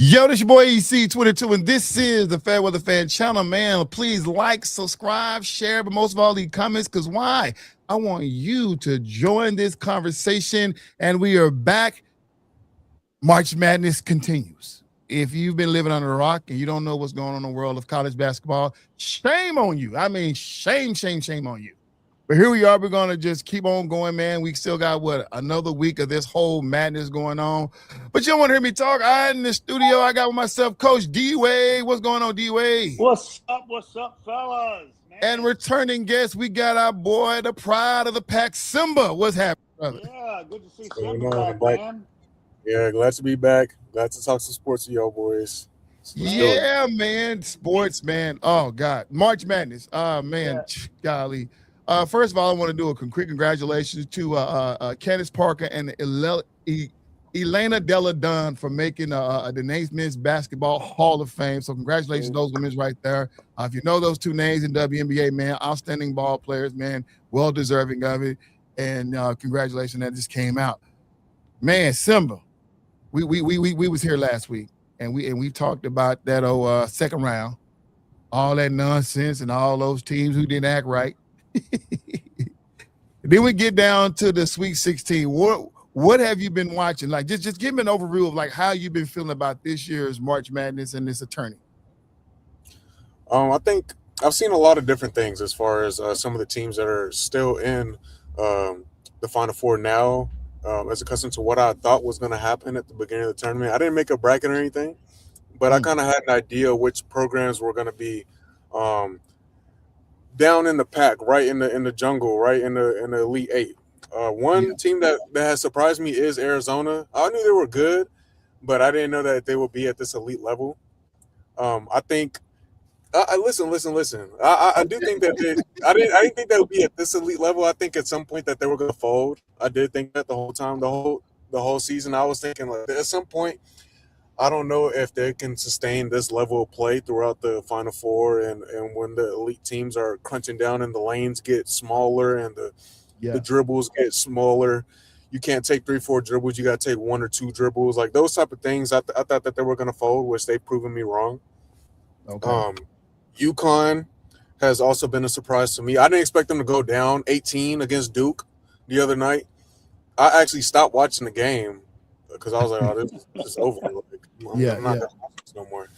Yo, this your boy EC22, and this is the FairWeather Fan channel, man. Please like, subscribe, share, but most of all, leave comments, because why? I want you to join this conversation, and we are back. March Madness continues. If you've been living under a rock and you don't know what's going on in the world of college basketball, shame on you. I mean, shame on you. But here we are. We're going to just keep on going, man. We still got, another week of this whole madness going on. But you don't want to hear me talk. In the studio, I got with myself Coach D-Wade. What's going on, D-Wade? What's up, fellas? Man. And returning guest, we got our boy, the pride of the pack, Simba. What's happening, brother? Yeah, good to see Simba back, man. Yeah, glad to be back. Glad to talk some sports to y'all boys. Yeah, man. Sports, man. Oh, God. March Madness. Man, golly. First of all, I want to do a quick congratulations to Candace Parker and Elena Della Dunn for making the Men's Basketball Hall of Fame. So congratulations to those women right there. If you know those two names in WNBA, man, outstanding ball players, man, well deserving of it. And congratulations that just came out. Man, Simba, we was here last week, and we talked about that second round, all that nonsense and all those teams who didn't act right. Then we get down to the Sweet 16. What have you been watching? Like, just give me an overview of like how you've been feeling about this year's March Madness and this attorney. I think I've seen a lot of different things as far as some of the teams that are still in the Final Four now, as accustomed to what I thought was going to happen at the beginning of the tournament. I didn't make a bracket or anything, but I kind of had an idea which programs were going to be down in the pack, right in the jungle, right in the Elite Eight. One team that has surprised me is Arizona. I knew they were good, but I didn't know that they would be at this elite level. I think. Listen. I do think that I didn't think they would be at this elite level. I think at some point that they were going to fold. I did think that the whole time, the whole season. I was thinking like at some point. I don't know if they can sustain this level of play throughout the Final Four, and when the elite teams are crunching down and the lanes get smaller and the dribbles get smaller. You can't take 3-4 dribbles. You got to take 1 or 2 dribbles. Like those type of things, I thought that they were going to fold, which they've proven me wrong. Okay. UConn has also been a surprise to me. I didn't expect them to go down 18 against Duke the other night. I actually stopped watching the game because I was like, oh, this is over. Like, I'm not going to watch this no more.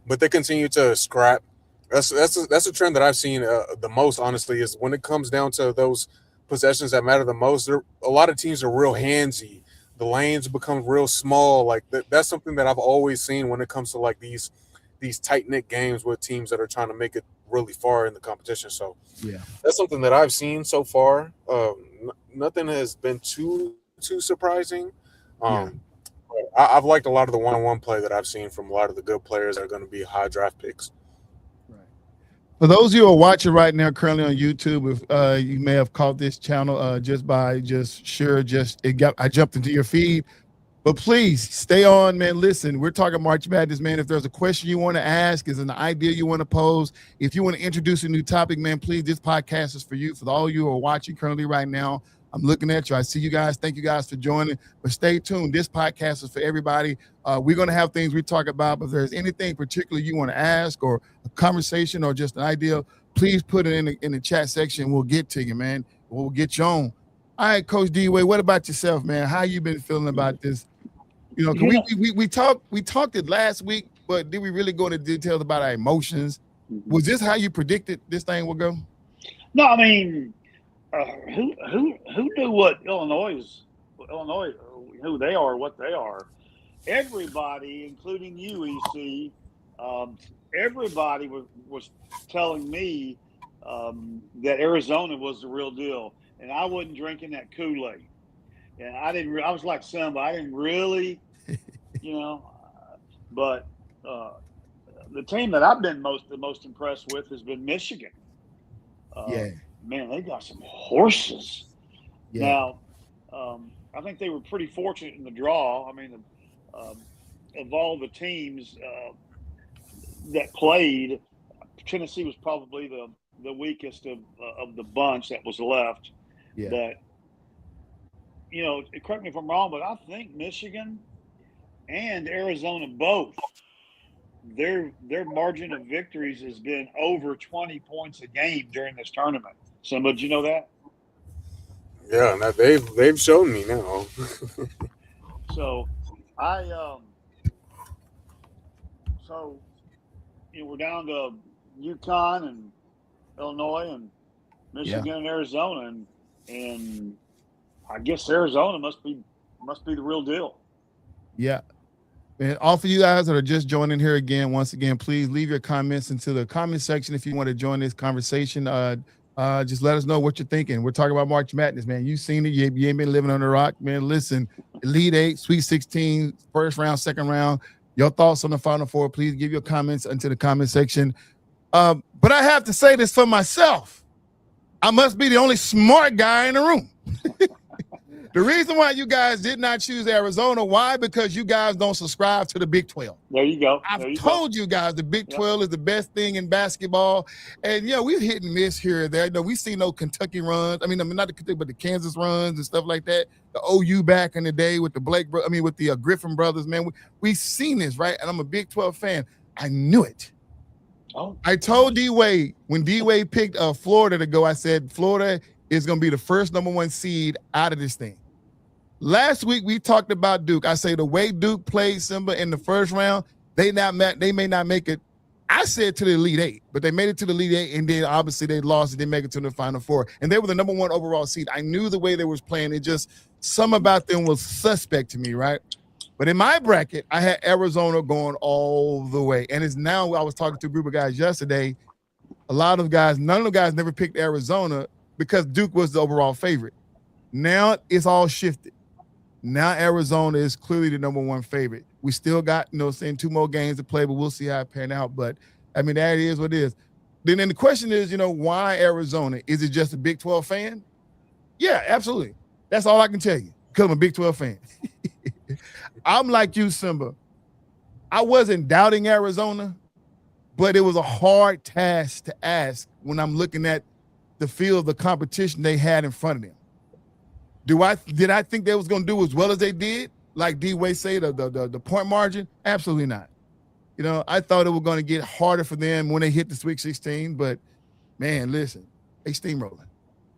But they continue to scrap. That's a trend that I've seen the most, honestly, is when it comes down to those possessions that matter the most. A lot of teams are real handsy. The lanes become real small. Like that's something that I've always seen when it comes to like these tight-knit games with teams that are trying to make it really far in the competition. So that's something that I've seen so far. Nothing has been too surprising. I've liked a lot of the one-on-one play that I've seen from a lot of the good players that are going to be high draft picks. Right. For those of you who are watching right now currently on YouTube, if you may have caught this channel I jumped into your feed. But please stay on, man. Listen, we're talking March Madness, man. If there's a question you want to ask, is an idea you want to pose, if you want to introduce a new topic, man, please, this podcast is for you. For all you who are watching currently right now, I'm looking at you. I see you guys. Thank you guys for joining. But stay tuned. This podcast is for everybody. We're going to have things we talk about, but if there's anything particular you want to ask or a conversation or just an idea, please put it in the chat section. We'll get to you, man. We'll get you on. All right, Coach D-Wade, what about yourself, man? How you been feeling about this? You know, we talked it last week, but did we really go into details about our emotions? Was this how you predicted this thing would go? No, I mean, who knew what Illinois, who they are, what they are? Everybody, including you, EC, everybody was telling me that Arizona was the real deal, and I wasn't drinking that Kool-Aid. And I was like Simba. I didn't really, but the team that I've been the most impressed with has been Michigan. Man, they got some horses. Yeah. Now, I think they were pretty fortunate in the draw. I mean, of all the teams that played, Tennessee was probably the weakest of the bunch that was left. Yeah. But correct me if I'm wrong, but I think Michigan and Arizona both, their margin of victories has been over 20 points a game during this tournament. Did you know that? Yeah, now they've shown me now. So we're down to UConn and Illinois and Michigan and Arizona, and I guess Arizona must be the real deal. Yeah. And all for you guys that are just joining here again, once again, please leave your comments into the comment section if you want to join this conversation. Just let us know what you're thinking. We're talking about March Madness, man. You've seen it. You ain't been living under a rock, man. Listen, Elite Eight, Sweet 16, first round, second round. Your thoughts on the Final Four, please give your comments into the comment section. But I have to say this for myself. I must be the only smart guy in the room. The reason why you guys did not choose Arizona, why? Because you guys don't subscribe to the Big 12. There you go. I've told you guys the Big 12 is the best thing in basketball. And, we've hit and miss here and there. We've seen no Kentucky runs. I mean, not the Kentucky, but the Kansas runs and stuff like that. The OU back in the day with the with the Griffin brothers, man. We've seen this, right? And I'm a Big 12 fan. I knew it. Oh. I told D-Wade, when D-Wade picked Florida to go, I said, Florida is going to be the first #1 seed out of this thing. Last week, we talked about Duke. I say the way Duke played Simba in the first round, they may not make it. I said to the Elite Eight, but they made it to the Elite Eight, and then obviously they lost and didn't make it to the Final Four. And they were the #1 overall seed. I knew the way they was playing. It just, some about them was suspect to me, right? But in my bracket, I had Arizona going all the way. And it's now, I was talking to a group of guys yesterday, none of the guys never picked Arizona because Duke was the overall favorite. Now it's all shifted. Now Arizona is clearly the #1 favorite. We still got, 2 more games to play, but we'll see how it pan out. But, I mean, that is what it is. Then the question is, why Arizona? Is it just a Big 12 fan? Yeah, absolutely. That's all I can tell you because I'm a Big 12 fan. I'm like you, Simba. I wasn't doubting Arizona, but it was a hard task to ask when I'm looking at the field of the competition they had in front of them. Did I think they was going to do as well as they did? Like D-Way say, the point margin? Absolutely not. I thought it was going to get harder for them when they hit the Sweet 16, but, man, listen, they steamrolling.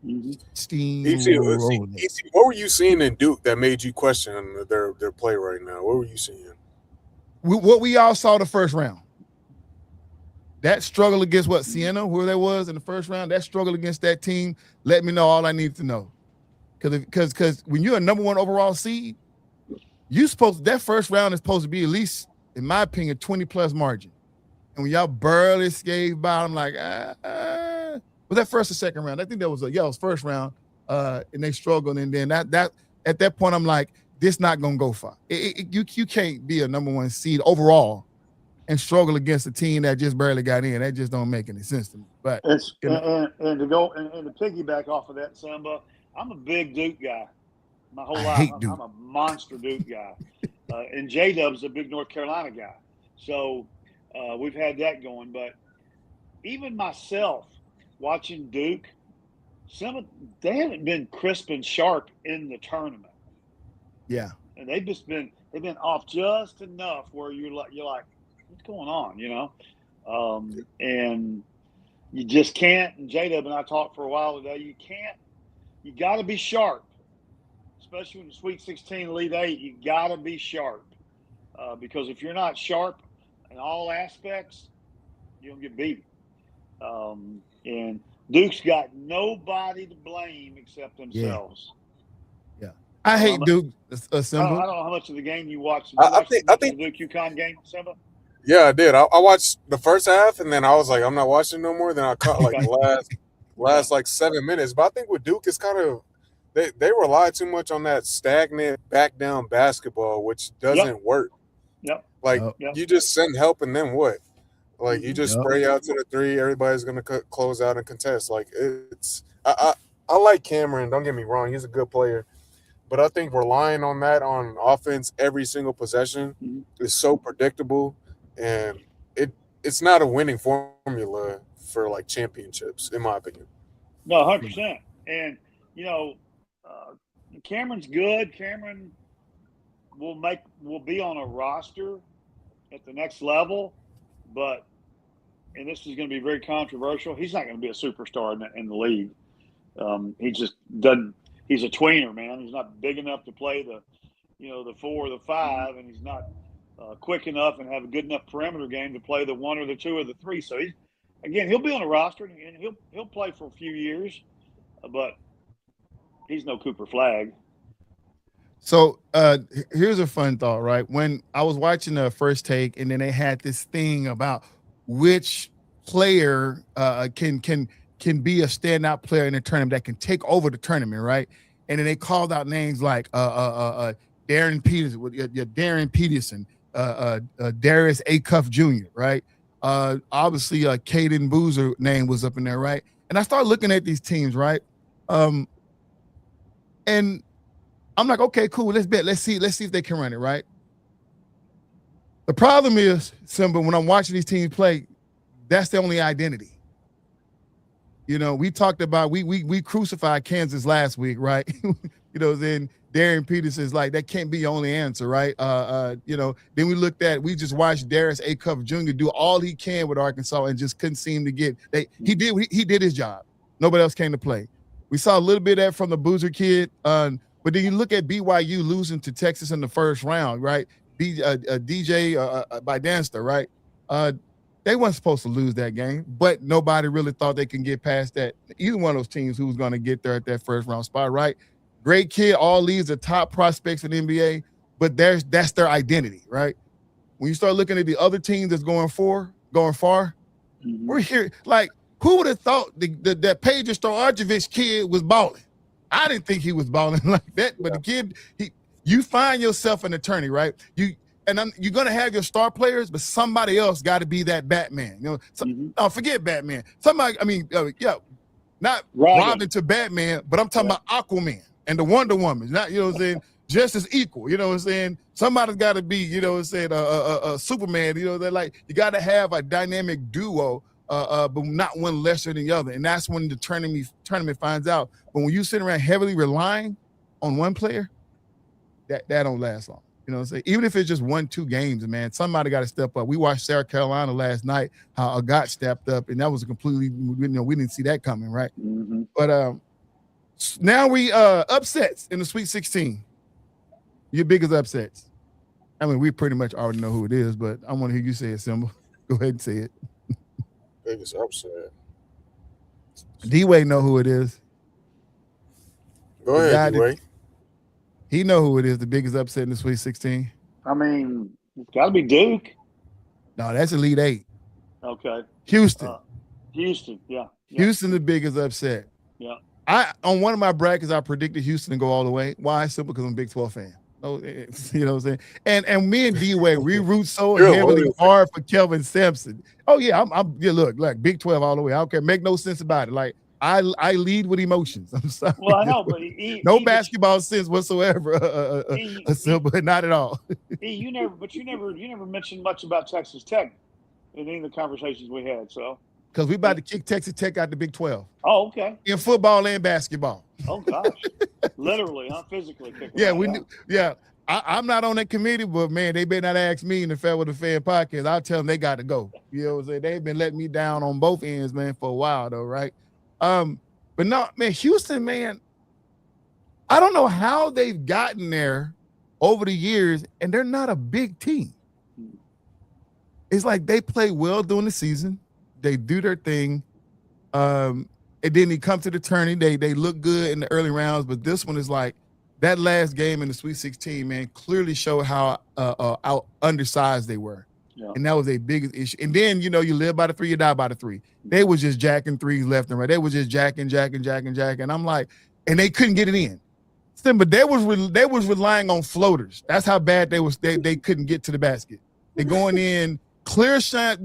Mm-hmm. Steamrolling. What were you seeing in Duke that made you question their play right now? What were you seeing? What we all saw the first round. That struggle against Siena, whoever that was in the first round, that struggle against that team let me know all I needed to know. Because when you're a #1 overall seed, that first round is supposed to be at least, in my opinion, 20+ margin. And when y'all barely scathed by, I'm like, was that first or second round? I think that was it was first round, and they struggled. And then that at that point, I'm like, this not gonna go far. You can't be a #1 seed overall and struggle against a team that just barely got in. That just don't make any sense to me. But and to go and to piggyback off of that, Samba, I'm a big Duke guy. My whole life, I'm a monster Duke guy. And J-Dub's a big North Carolina guy. So we've had that going. But even myself, watching Duke, they haven't been crisp and sharp in the tournament. Yeah. And they've been off just enough where you're like, what's going on, and you just can't. And J-Dub and I talked for a while today. You got to be sharp, especially in the Sweet 16, Elite 8. You got to be sharp because if you're not sharp in all aspects, you'll get beat. And Duke's got nobody to blame except themselves. Yeah. I hate Duke. I don't know how much of the game you watched. I think the Duke UConn game, Simba. Yeah, I did. I watched the first half, and then I was like, I'm not watching no more. Then I caught last like 7 minutes. But I think with Duke, it's kind of they rely too much on that stagnant back down basketball, which doesn't work. Yep. You just send help, and then what? Like you just spray out to the three. Everybody's gonna close out and contest. Like it's. I like Cameron. Don't get me wrong. He's a good player. But I think relying on that on offense every single possession is so predictable, and it's not a winning formula for like championships, in my opinion. No, 100%. And Cameron's good. Cameron will be on a roster at the next level, but and this is going to be very controversial. He's not going to be a superstar in the league. He just doesn't. He's a tweener, man. He's not big enough to play the 4 or the 5, and he's not quick enough and have a good enough perimeter game to play the 1 or the 2 or the 3. So he'll be on a roster and he'll play for a few years, but he's no Cooper Flagg. So here's a fun thought, right? When I was watching the First Take, and then they had this thing about which player can be a standout player in the tournament that can take over the tournament, right? And then they called out names like Darren Peterson, Darius A. Cuff Jr., right? Obviously, Caden Boozer name was up in there, right? And I started looking at these teams, right? And I'm like, okay, cool. Let's bet. Let's see if they can run it, right? The problem is, Simba, when I'm watching these teams play, that's the only identity. We talked about we crucified Kansas last week, right? Then Darren Peterson's like, that can't be your only answer, right? Then we just watched Darius A. Cuff Jr. do all he can with Arkansas and just couldn't seem to get. He did his job. Nobody else came to play. We saw a little bit of that from the Boozer kid, but then you look at BYU losing to Texas in the first round, right? DJ by Danster, right? They weren't supposed to lose that game, but nobody really thought they can get past that. Either one of those teams who was going to get there at that first round spot, right? Great kid. All these are top prospects in the NBA, but that's their identity, right? When you start looking at the other teams that's going far, mm-hmm. We're here. Like, who would have thought that Paige Stojarevich kid was balling? I didn't think he was balling like that, but the kid, you find yourself an attorney, right? You're gonna have your star players, but somebody else got to be that Batman. Mm-hmm. Forget Batman. Somebody, not Robin to Batman, but I'm talking about Aquaman and the Wonder Woman. Not, just as equal. Somebody's got to be, a Superman. They're like, you got to have a dynamic duo, but not one lesser than the other. And that's when the tournament finds out. But when you sit around heavily relying on one player, that don't last long. Even if it's just 1-2 games, man, somebody got to step up. We watched South Carolina last night, how Agat stepped up, and that was we didn't see that coming, right? Mm-hmm. But now we upsets in the Sweet 16. Your biggest upsets. I mean, we pretty much already know who it is, but I want to hear you say it, Simba. Go ahead and say it. Biggest upset. D-Way know who it is. Go ahead, D-Way. He know who it is, the biggest upset in the Sweet 16. I mean, it's got to be Duke. No, that's Elite 8. Okay. Houston, yeah. Houston, the biggest upset. Yeah. On one of my brackets, I predicted Houston to go all the way. Why? Simply because I'm a Big 12 fan. You know what I'm saying? And me and D-Way, we root so heavily hard for Kelvin Sampson. Oh, yeah, look, Big 12 all the way. I don't care. Make no sense about it. Like, I lead with emotions. I'm sorry. Well, I know, but no basketball sense whatsoever. But not at all. You never mentioned much about Texas Tech in any of the conversations we had. So because we about to kick Texas Tech out the Big 12. Oh, okay. In football and basketball. Oh gosh, literally, not physically. Yeah, we knew. Yeah, I'm not on that committee, but man, they better not ask me in the FairWeather Fan Podcast. I'll tell them they got to go. You know what I'm saying? They've been letting me down on both ends, man, for a while though, right? But no, man, Houston, man, I don't know how they've gotten there over the years, and they're not a big team. It's like they play well during the season, they do their thing, and then they come to the tourney. They look good in the early rounds, but this one is like that last game in the Sweet 16, man, clearly showed how undersized they were. Yeah. And that was a big issue. And then, you live by the 3, you die by the 3. They was just jacking threes left and right. They was just jacking. I'm like, and they couldn't get it in. But they was relying on floaters. That's how bad they couldn't get to the basket. They're going in clear shot,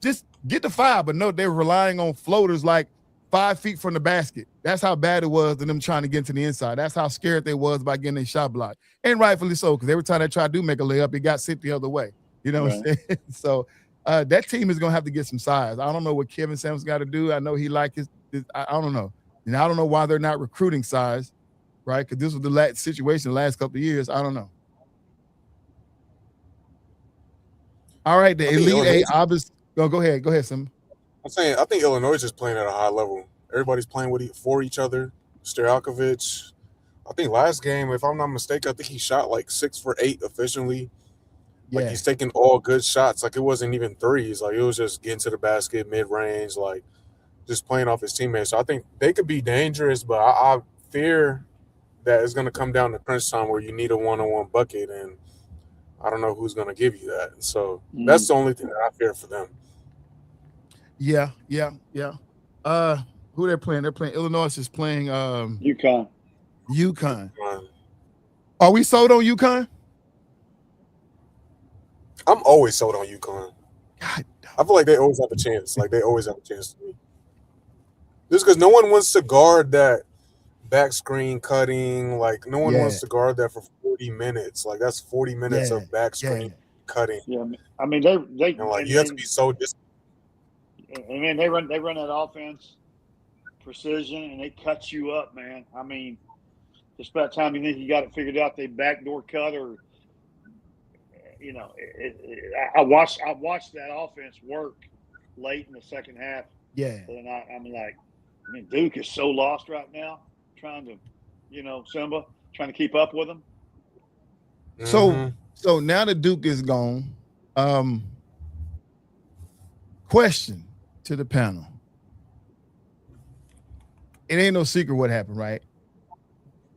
just get the 5, but no, they were relying on floaters like 5 feet from the basket. That's how bad it was to them trying to get to the inside. That's how scared they was about getting a shot blocked. And rightfully so, because every time they tried to make a layup, it got sent the other way. You know what I'm saying? So that team is going to have to get some size. I don't know what Kevin Sampson's got to do. I know he his I don't know. And I don't know why they're not recruiting size, right? Because this was the situation the last couple of years. I don't know. All right, the I think Elite Eight. Illinois. Obviously, go ahead, Sim. I'm saying I think Illinois is just playing at a high level. Everybody's playing for each other. Stojakovic, I think last game, if I'm not mistaken, I think he shot like 6 for 8 efficiently. Like Yeah, he's taking all good shots. Like it wasn't even threes. Like it was just getting to the basket, mid range, like just playing off his teammates. So I think they could be dangerous, but I fear that it's going to come down to crunch time where you need a one-on-one bucket, and I don't know who's going to give you that. So that's the only thing that I fear for them. yeah. Who they're playing? They're playing Illinois is playing UConn. Are we sold on UConn? I'm always sold on UConn. God, I feel like they always have a chance. Like they always have a chance to me. Just because no one wants to guard that back screen cutting. Like no one wants to guard that for 40 minutes. Like that's 40 minutes of back screen cutting. Yeah, I mean they and like you have to be so disciplined. I mean they run that offense precision and they cut you up, man. I mean, just about time you think you got it figured out, they backdoor cut or you know. I watched that offense work late in the second half. Yeah, and I'm like, I mean, Duke is so lost right now, trying to, Simba trying to keep up with them. So now that Duke is gone, question to the panel. It ain't no secret what happened, right?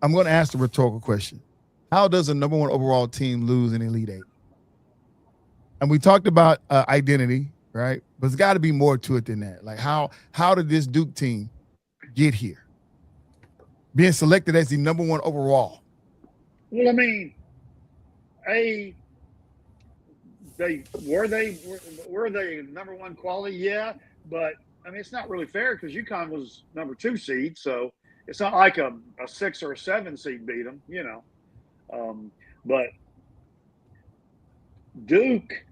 I'm going to ask the rhetorical question. How does a number 1 overall team lose an Elite Eight? And we talked about identity, right? But there's got to be more to it than that. Like how did this Duke team get here? Being selected as the number 1 overall. Well, I mean, were they number 1 quality? Yeah, but I mean, it's not really fair because UConn was number 2 seed, so it's not like a 6 or a 7 seed beat them, But Duke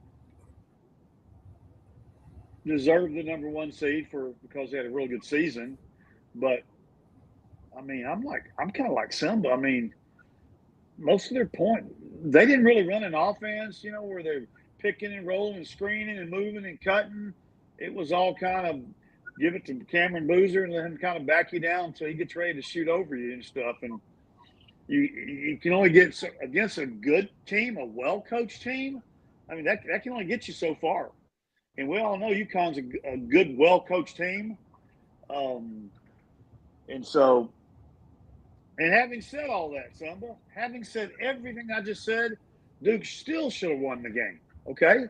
deserved the number 1 seed because they had a real good season. But I mean, I'm kind of like Simba. I mean, most of their they didn't really run an offense, where they're picking and rolling and screening and moving and cutting. It was all kind of give it to Cameron Boozer and let him kind of back you down until he gets ready to shoot over you and stuff. And you can only get against a good team, a well-coached team. I mean, that can only get you so far. And we all know UConn's a good, well-coached team. And having said all that, Samba, having said everything I just said, Duke still should have won the game. Okay.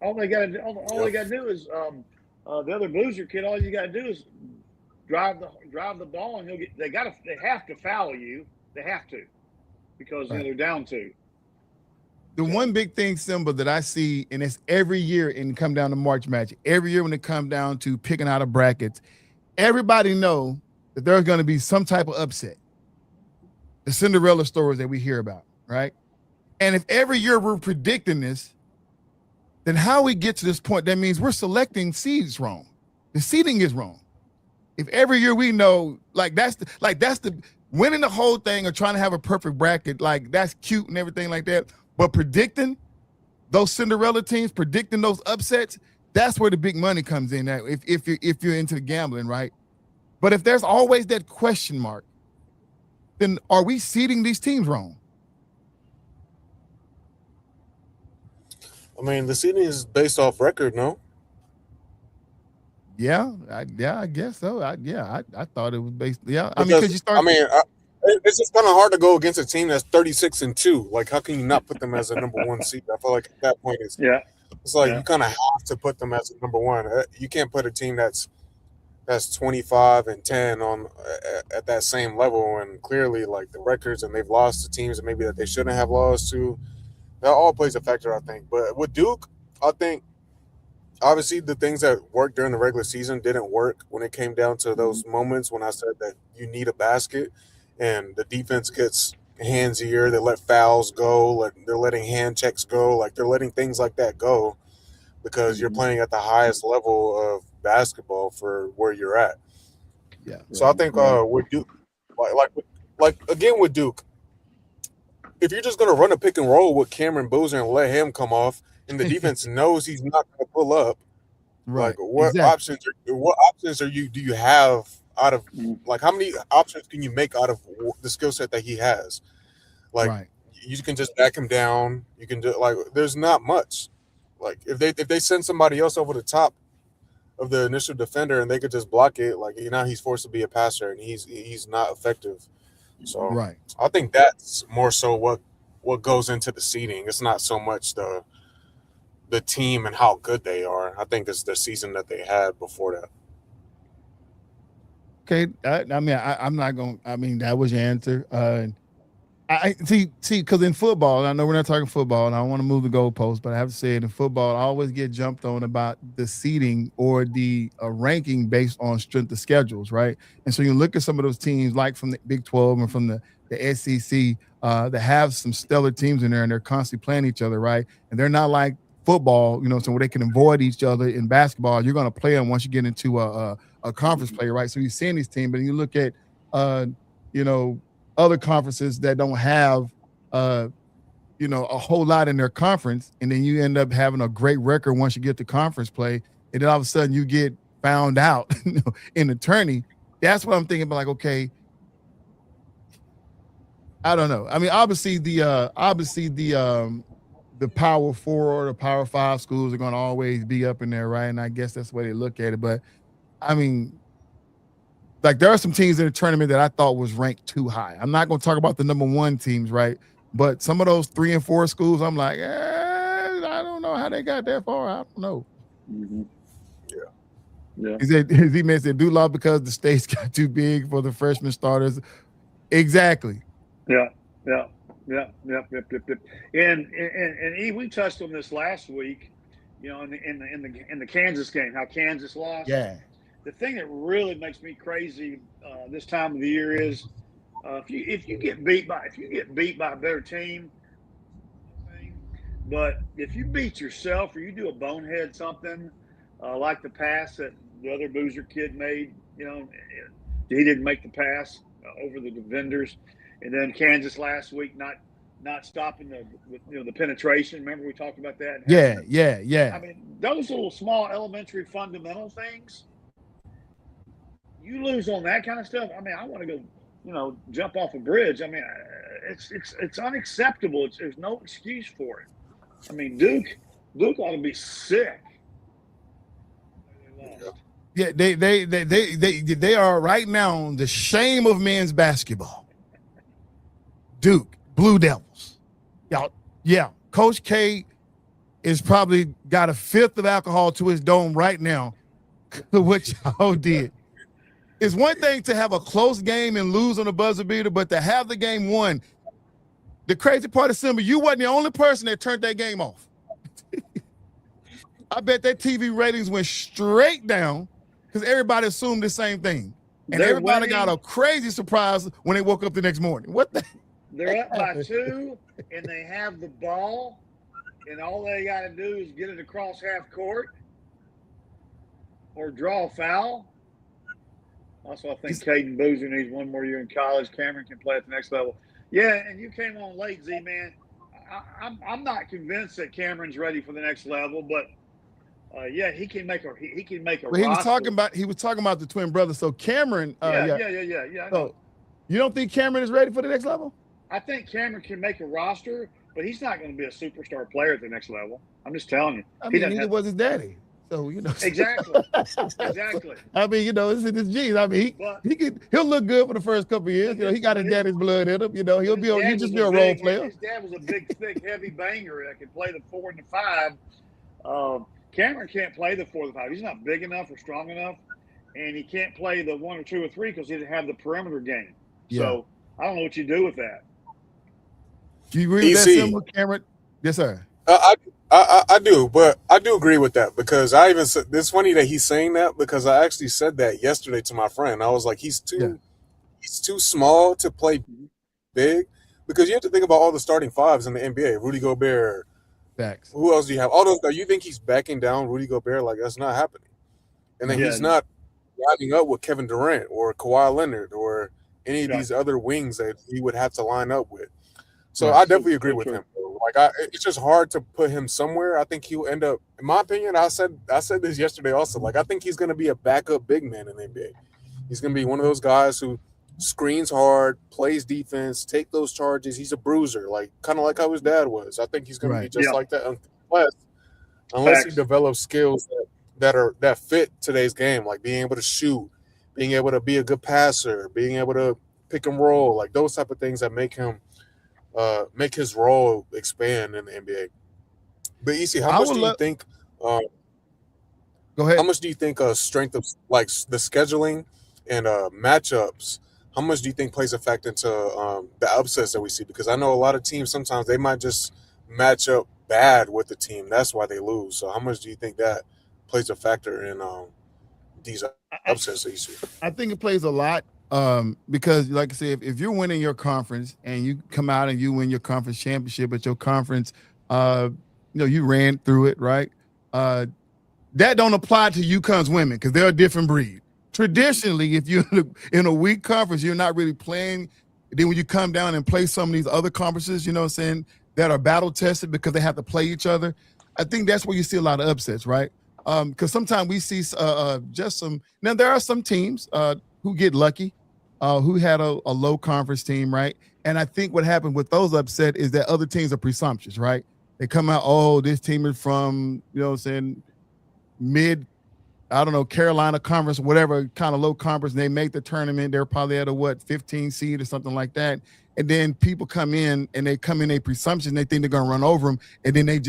All they got to do is the other Boozer kid. All you got to do is drive the ball, and they have to foul you. They have to because they're down 2. The one big thing, Simba, that I see, and it's every year in come down to March Magic, every year when it come down to picking out of brackets, everybody know that there's going to be some type of upset. The Cinderella stories that we hear about, right? And if every year we're predicting this, then how we get to this point, that means we're selecting seeds wrong. The seeding is wrong. If every year we know, that's the winning the whole thing or trying to have a perfect bracket, like that's cute and everything like that. But predicting those Cinderella teams, predicting those upsets, that's where the big money comes in. If you're into the gambling, right? But if there's always that question mark, then are we seeding these teams wrong? I mean, the seeding is based off record, no? Yeah, I guess so. I thought it was based. Yeah, because you start. I mean, it's just kind of hard to go against a team that's 36-2. Like, how can you not put them as a number 1 seed? I feel like at that point it's like you kind of have to put them as a number 1. You can't put a team that's 25-10 on at that same level, and clearly like the records and they've lost to teams that maybe that they shouldn't have lost to. That all plays a factor, I think. But with Duke, I think obviously the things that worked during the regular season didn't work when it came down to those moments when I said that you need a basket and the defense gets handsier. They let fouls go. They're letting hand checks go. Like they're letting things like that go because you're playing at the highest level of basketball for where you're at. Yeah. So I think with Duke, like again with Duke, if you're just going to run a pick and roll with Cameron Boozer and let him come off, and the defense knows he's not going to pull up, Right. like what options do you have out of, like, how many options can you make out of the skill set that he has? Like, you can just back him down. You can do, like, there's not much. Like, if they send somebody else over the top of the initial defender and they could just block it, like, now he's forced to be a passer and he's not effective. So I think that's more so what goes into the seeding. It's not so much the team and how good they are. I think it's the season that they had before that. Okay, I'm not going. I mean, that was your answer. I see, because in football, I know we're not talking football, and I don't want to move the goalpost, but I have to say it in football, I always get jumped on about the seeding or the ranking based on strength of schedules, right? And so you look at some of those teams, like from the Big 12 and from the SEC, that have some stellar teams in there, and they're constantly playing each other, right? And they're not like football, so where they can avoid each other. In basketball, you're going to play them once you get into a conference play, right? So you're seeing these teams, but you look at, other conferences that don't have, a whole lot in their conference, and then you end up having a great record once you get to conference play, and then all of a sudden you get found out in the tourney. That's what I'm thinking about. Like, okay, I don't know. I mean, obviously the Power 4 or the Power 5 schools are going to always be up in there, right? And I guess that's the way they look at it. But I mean, like, there are some teams in the tournament that I thought was ranked too high. I'm not going to talk about the number 1 teams, right? But some of those 3 and 4 schools, I'm like, I don't know how they got that far. I don't know. Mm-hmm. Yeah. He mentioned Dulaw because the states got too big for the freshman starters. Exactly. Yeah. And we touched on this last week, in the Kansas game, how Kansas lost. Yeah. The thing that really makes me crazy this time of the year is if you get beat by a better team, but if you beat yourself or you do a bonehead something like the pass that the other Boozer kid made, he didn't make the pass over the defenders, and then Kansas last week not stopping the penetration. Remember we talked about that? Yeah. I mean, those little small elementary fundamental things. You lose on that kind of stuff. I mean, I want to go, jump off a bridge. I mean, it's unacceptable. There's no excuse for it. I mean, Duke ought to be sick. Yeah, they are right now the shame of men's basketball. Duke Blue Devils. Yeah. Coach K is probably got a fifth of alcohol to his dome right now. What y'all did. It's one thing to have a close game and lose on a buzzer beater, but to have the game won. The crazy part is, Simba, you wasn't the only person that turned that game off. I bet that TV ratings went straight down because everybody assumed the same thing. And everybody got a crazy surprise when they woke up the next morning. What the? They're up by 2, and they have the ball, and all they got to do is get it across half court or draw a foul. Also, I think Caden Boozer needs one more year in college. Cameron can play at the next level. Yeah, and you came on late, Z, man. I'm not convinced that Cameron's ready for the next level, but he can make a well, he was talking about the twin brothers. So Cameron, yeah. So you don't think Cameron is ready for the next level? I think Cameron can make a roster, but he's not going to be a superstar player at the next level. I'm just telling you. I mean, neither was his daddy. So, Exactly. I mean, it's his genes. I mean, he'll look good for the first couple of years. He got his daddy's blood in him. He'll just be a role player. His dad was a big, thick, heavy banger that could play the 4 and the 5. Cameron can't play the 4 and the 5. He's not big enough or strong enough, and he can't play the 1 or 2 or 3 because he didn't have the perimeter game. Yeah. So I don't know what you do with that. Do you agree with that, Simba, Cameron? Yes, sir. I do, but I do agree with that because I even said it's funny that he's saying that because I actually said that yesterday to my friend. I was like, he's too small to play big because you have to think about all the starting 5s in the NBA. Rudy Gobert. Facts. Who else do you have? All those guys. You think he's backing down Rudy Gobert? Like, that's not happening. And then he's not lining up with Kevin Durant or Kawhi Leonard or any of these other wings that he would have to line up with. So Right. I definitely agree So with true. him. Bro. Like, it's just hard to put him somewhere. I think he'll end up, in my opinion. I said this yesterday also. Like, I think he's going to be a backup big man in the NBA. He's going to be one of those guys who screens hard, plays defense, take those charges. He's a bruiser, like kind of like how his dad was. I think he's going to be Right. just Yeah. like that, unless he Facts. develops skills that fit today's game, like being able to shoot, being able to be a good passer, being able to pick and roll, like those type of things that make his role expand in the NBA. But EC, how I much would do you love. think? Go How ahead. much do you think strength of like the scheduling and matchups? How much do you think plays a factor into the upsets that we see? Because I know a lot of teams sometimes they might just match up bad with the team. That's why they lose. So how much do you think that plays a factor in these I, upsets that you see? I think it plays a lot because, like I said, if you're winning your conference and you come out and you win your conference championship, but your conference, you ran through it, right? That don't apply to UConn's women because they're a different breed. Traditionally, if you're in a weak conference, you're not really playing. Then when you come down and play some of these other conferences, you know what I'm saying, that are battle tested because they have to play each other, I think that's where you see a lot of upsets, right? Because sometimes we see just some. Now there are some teams who get lucky, who had a low conference team, right? And I think what happened with those upset is that other teams are presumptuous, right? They come out, oh, this team is from, you know what I'm saying, mid, I don't know, Carolina conference, whatever kind of low conference, and they make the tournament. They're probably at a 15 seed or something like that. And then people come in and they come in a presumption, they think they're gonna run over them, and then they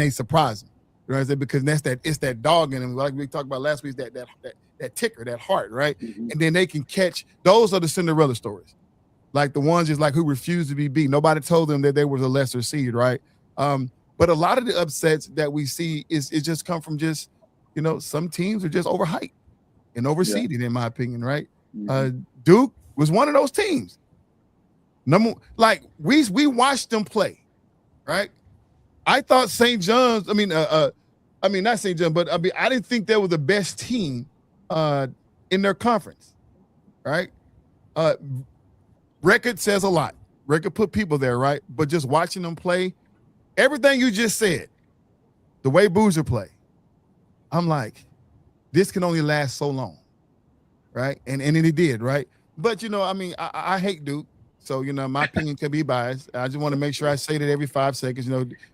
surprise them. You know what I'm saying? Because it's that dog in them, like we talked about last week, that ticker, that heart, right? Mm-hmm. And then they can catch. Those are the Cinderella stories, like the ones just like who refused to be beat. Nobody told them that they was a lesser seed, right? But a lot of the upsets that we see it just come from just, some teams are just overhyped and overseeded, in my opinion, right? Mm-hmm. Duke was one of those teams. We watched them play, right? I thought St. John's. Not St. John's, but I didn't think they were the best team in their conference, right? Record says a lot. Record put people there, right? But just watching them play, everything you just said, the way Boozer play, I'm like, this can only last so long, right? And it did, right? But I hate Duke. So, my opinion could be biased. I just want to make sure I say that every 5 seconds.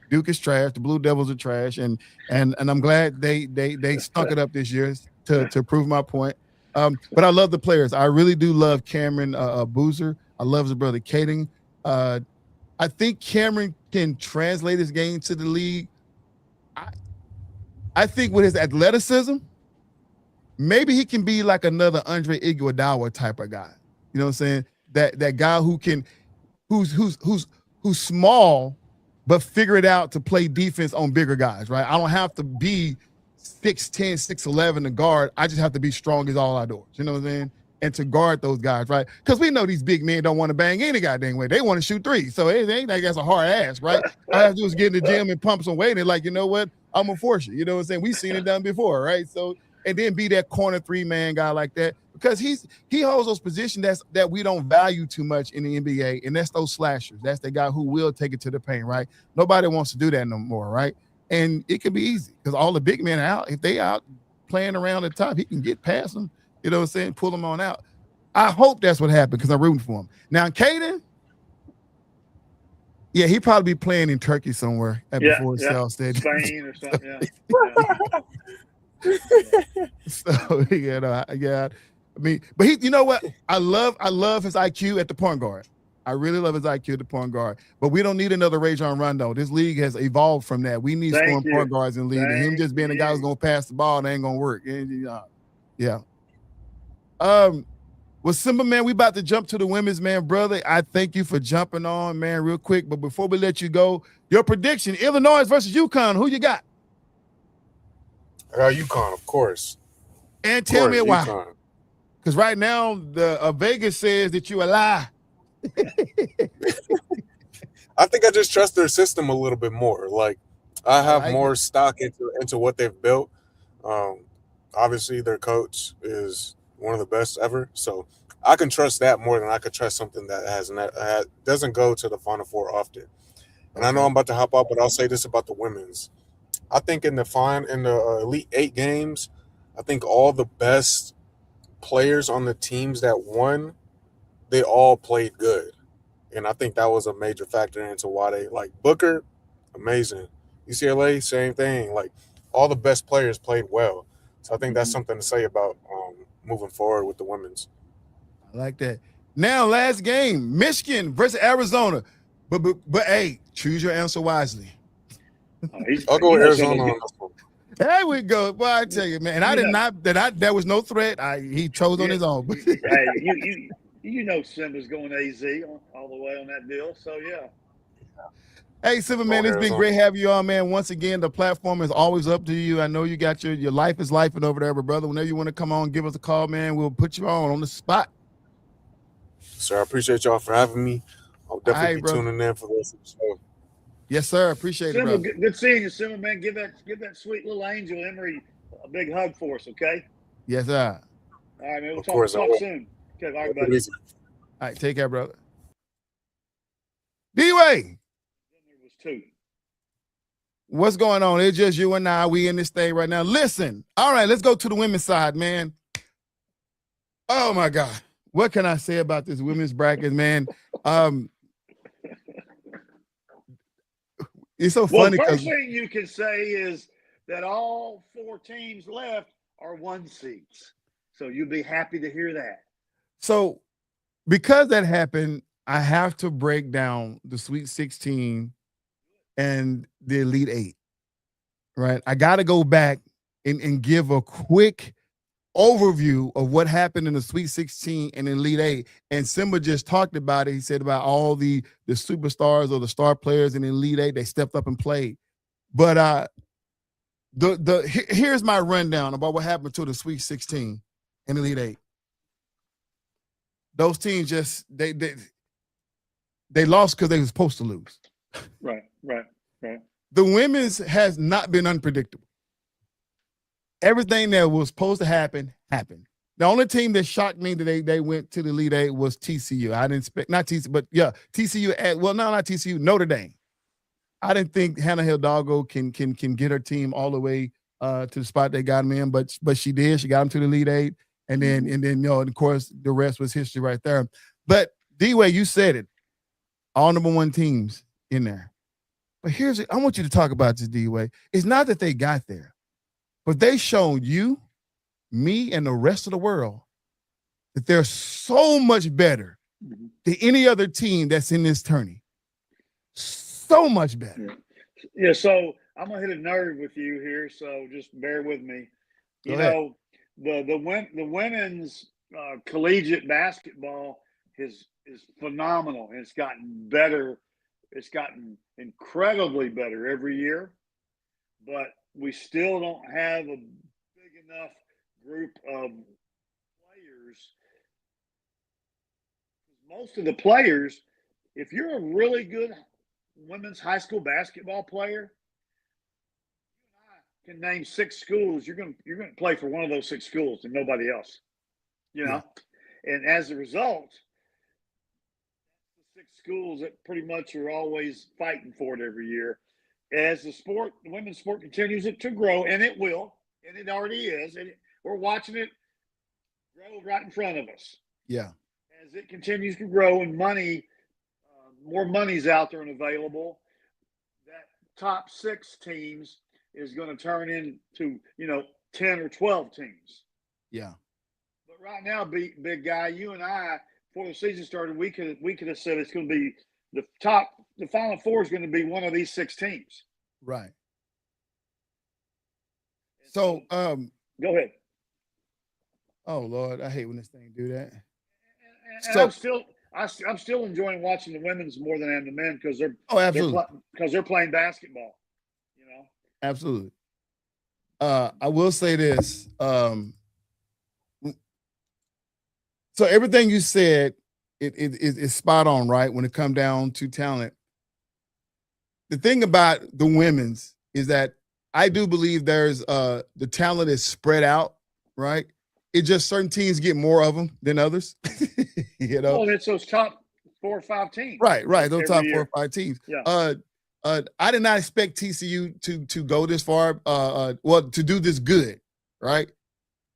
Duke is trash. The Blue Devils are trash, and I'm glad they stunk it up this year to prove my point. But I love the players. I really do love Cameron Boozer. I love his brother Caden. I think Cameron can translate his game to the league. I think with his athleticism, maybe he can be like another Andre Iguodala type of guy. You know what I'm saying? That guy who's small, but figure it out to play defense on bigger guys, right? I don't have to be 6'10", 6'11" to guard. I just have to be strong as all outdoors. You know what I'm saying? And to guard those guys, right? Because we know these big men don't want to bang any goddamn way. They want to shoot threes. So it ain't like that's a hard ass, right? All I have to do is get in the gym and pump some weight. And like, you know what? I'm gonna force you. You know what I'm saying? We've seen it done before, right? So, and then be that corner 3-man guy like that, because he holds those positions that we don't value too much in the NBA, and that's those slashers. That's the guy who will take it to the paint, right? Nobody wants to do that no more, right? And it can be easy because all the big men are out. If they out playing around the top, he can get past them. You know what I'm saying? Pull them on out. I hope that's what happened because I'm rooting for him. Now, Caden, yeah, he probably be playing in Turkey somewhere before South Stadium. Spain or something. So yeah. I mean, but he, you know what? I love his IQ at the point guard. I really love his IQ at the point guard. But we don't need another Rajon Rondo. This league has evolved from that. We need scoring point guards in the league. And him just being a guy who's gonna pass the ball, it ain't gonna work. Yeah. Well, Simba, man, we about to jump to the women's, man, brother. I thank you for jumping on, man, real quick. But before we let you go, your prediction: Illinois versus UConn. Who you got? I got UConn, of course. And tell me why. Because right now, the Vegas says that you a lie. I think I just trust their system a little bit more. Like, I have more stock into what they've built. Obviously, their coach is one of the best ever. So I can trust that more than I could trust something that doesn't go to the Final Four often. And I know I'm about to hop out, but I'll say this about the women's. I think in the Elite Eight games, I think all the best players on the teams that won, they all played good. And I think that was a major factor into why they like Booker, amazing. UCLA, same thing. Like all the best players played well. So I think that's something to say about moving forward with the women's. I like that. Now, last game, Michigan versus Arizona. But hey, choose your answer wisely. I'll go with Arizona on this one. There we go. Boy, I tell you, man. And I did not there was no threat. He chose on his own. Hey, you know Simba's going AZ all the way on that deal. So yeah. Hey, Simba, man, it's been great having you on, man. Once again, the platform is always up to you. I know you got your life is life and over there, but brother, whenever you want to come on, give us a call, man. We'll put you on the spot. Sir, I appreciate y'all for having me. I'll definitely be tuning in for the rest of the show. Yes, sir. Appreciate it, bro. Good seeing you, Simba, man. Give that sweet little angel Emery a big hug for us, okay? Yes, sir. All right, man. We'll talk soon. Okay, all right, buddy. All right, take care, brother. D-Way. There was two. What's going on? It's just you and I. We in this thing right now. Listen. All right, let's go to the women's side, man. Oh, my God. What can I say about this women's bracket, man? It's so funny. Well, first thing you can say is that all four teams left are 1 seeds. So you'll be happy to hear that. So because that happened, I have to break down the Sweet 16 and the Elite 8, right? I got to go back and give a quick overview of what happened in the Sweet 16 and Elite 8. And Simba just talked about it. He said about all the superstars or the star players in the Elite 8, they stepped up and played. But here's my rundown about what happened to the Sweet 16 and Elite 8. Those teams just they lost because they were supposed to lose. Right. The women's has not been unpredictable. Everything that was supposed to happen happened. The only team that shocked me that they went to the Elite Eight was TCU. I didn't expect, not TCU, but yeah, TCU. Not TCU, Notre Dame. I didn't think Hannah Hidalgo can get her team all the way to the spot they got them in, but she did. She got them to the Elite Eight, and then of course the rest was history right there. But D-Way, you said it, all number 1 teams in there. But I want you to talk about this, D-Way. It's not that they got there, but they showed you, me, and the rest of the world that they're so much better than any other team that's in this tourney. So much better. Yeah, so I'm going to hit a nerve with you here, so just bear with me. You know, the women's collegiate basketball is phenomenal, and it's gotten better. It's gotten incredibly better every year, but we still don't have a big enough group of players. Most of the players, if you're a really good women's high school basketball player, you and I can name 6 schools. You're going to play for one of those 6 schools and nobody else. You know, and as a result, the 6 schools that pretty much are always fighting for it every year. As the women's sport continues to grow, and it will, and it already is, and we're watching it grow right in front of us. Yeah. As it continues to grow and more money's out there and available, that top 6 teams is going to turn into, 10 or 12 teams. Yeah. But right now, big guy, you and I, before the season started, we could have said it's going to be the Final Four is going to be one of these 6 teams. Right. So, go ahead. Oh Lord, I hate when this thing do that. And I'm still enjoying watching the women's more than I am the men because they're playing basketball. Absolutely. I will say this. So everything you said, it is spot on, right? When it comes down to talent. The thing about the women's is that I do believe there's the talent is spread out, right? it just certain teams get more of them than others. You know, well, it's those top 4 or 5 teams. Right. Those top year. 4 or 5 teams. Yeah. I did not expect TCU to go this far. Well, to do this good, right?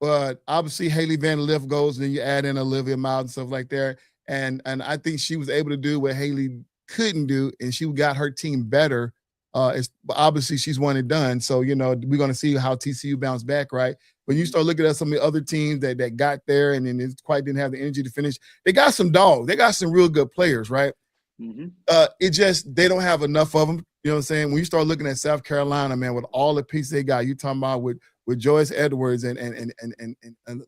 But obviously Haley Van Lift goes, and then you add in Olivia Miles and stuff like that. And I think she was able to do what Haley couldn't do, and she got her team better. Obviously she's one and done. So, you know, we're going to see how TCU bounce back, right? When you start looking at some of the other teams that got there and then it quite didn't have the energy to finish, they got some dogs. They got some real good players, right? Mm-hmm. It just, they don't have enough of them. You know what I'm saying? When you start looking at South Carolina, man, with all the pieces they got, you talking about with Joyce Edwards and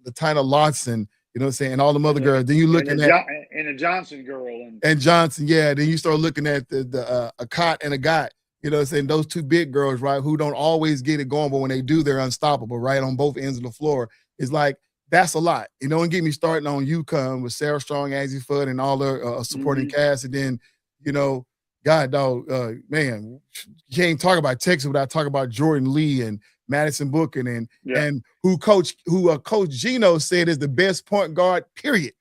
Latina Lawson, you know what I'm saying, and all the other girls. Then you looking at a Johnson girl and Johnson, yeah. Then you start looking at a Cott and a Gott. You know what I'm saying? Those 2 big girls, right, who don't always get it going, but when they do, they're unstoppable, right, on both ends of the floor. It's like, that's a lot. You know, and get me starting on UConn with Sarah Strong, Azzy Fudd, and all their supporting cast. And then, you know, God, dog, man, you can't talk about Texas without talking about Jordan Lee and Madison Booker and who Coach Gino said is the best point guard, period,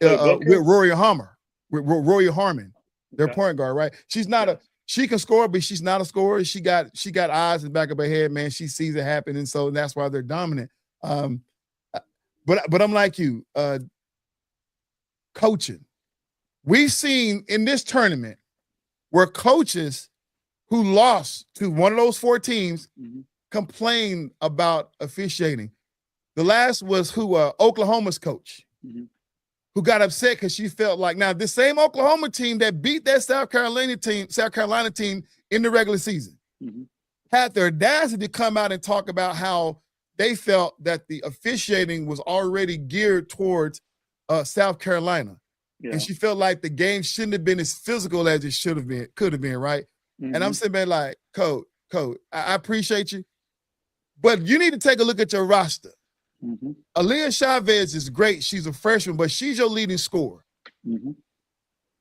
with Rory Harmon, their point guard, right? She's not she can score, but she's not a scorer. She got eyes in the back of her head, man. She sees it happen, and so that's why they're dominant. But I'm like you, coaching. We've seen in this tournament where coaches who lost to one of those 4 teams complain about officiating. The last was Oklahoma's coach, who got upset because she felt like, now this same Oklahoma team that beat that South Carolina team in the regular season had the audacity to come out and talk about how they felt that the officiating was already geared towards South Carolina. Yeah. And she felt like the game shouldn't have been as physical as it could have been, right? And I'm sitting there like, Coach, I appreciate you, but you need to take a look at your roster. Aaliyah Chavez is great. She's a freshman, but she's your leading scorer.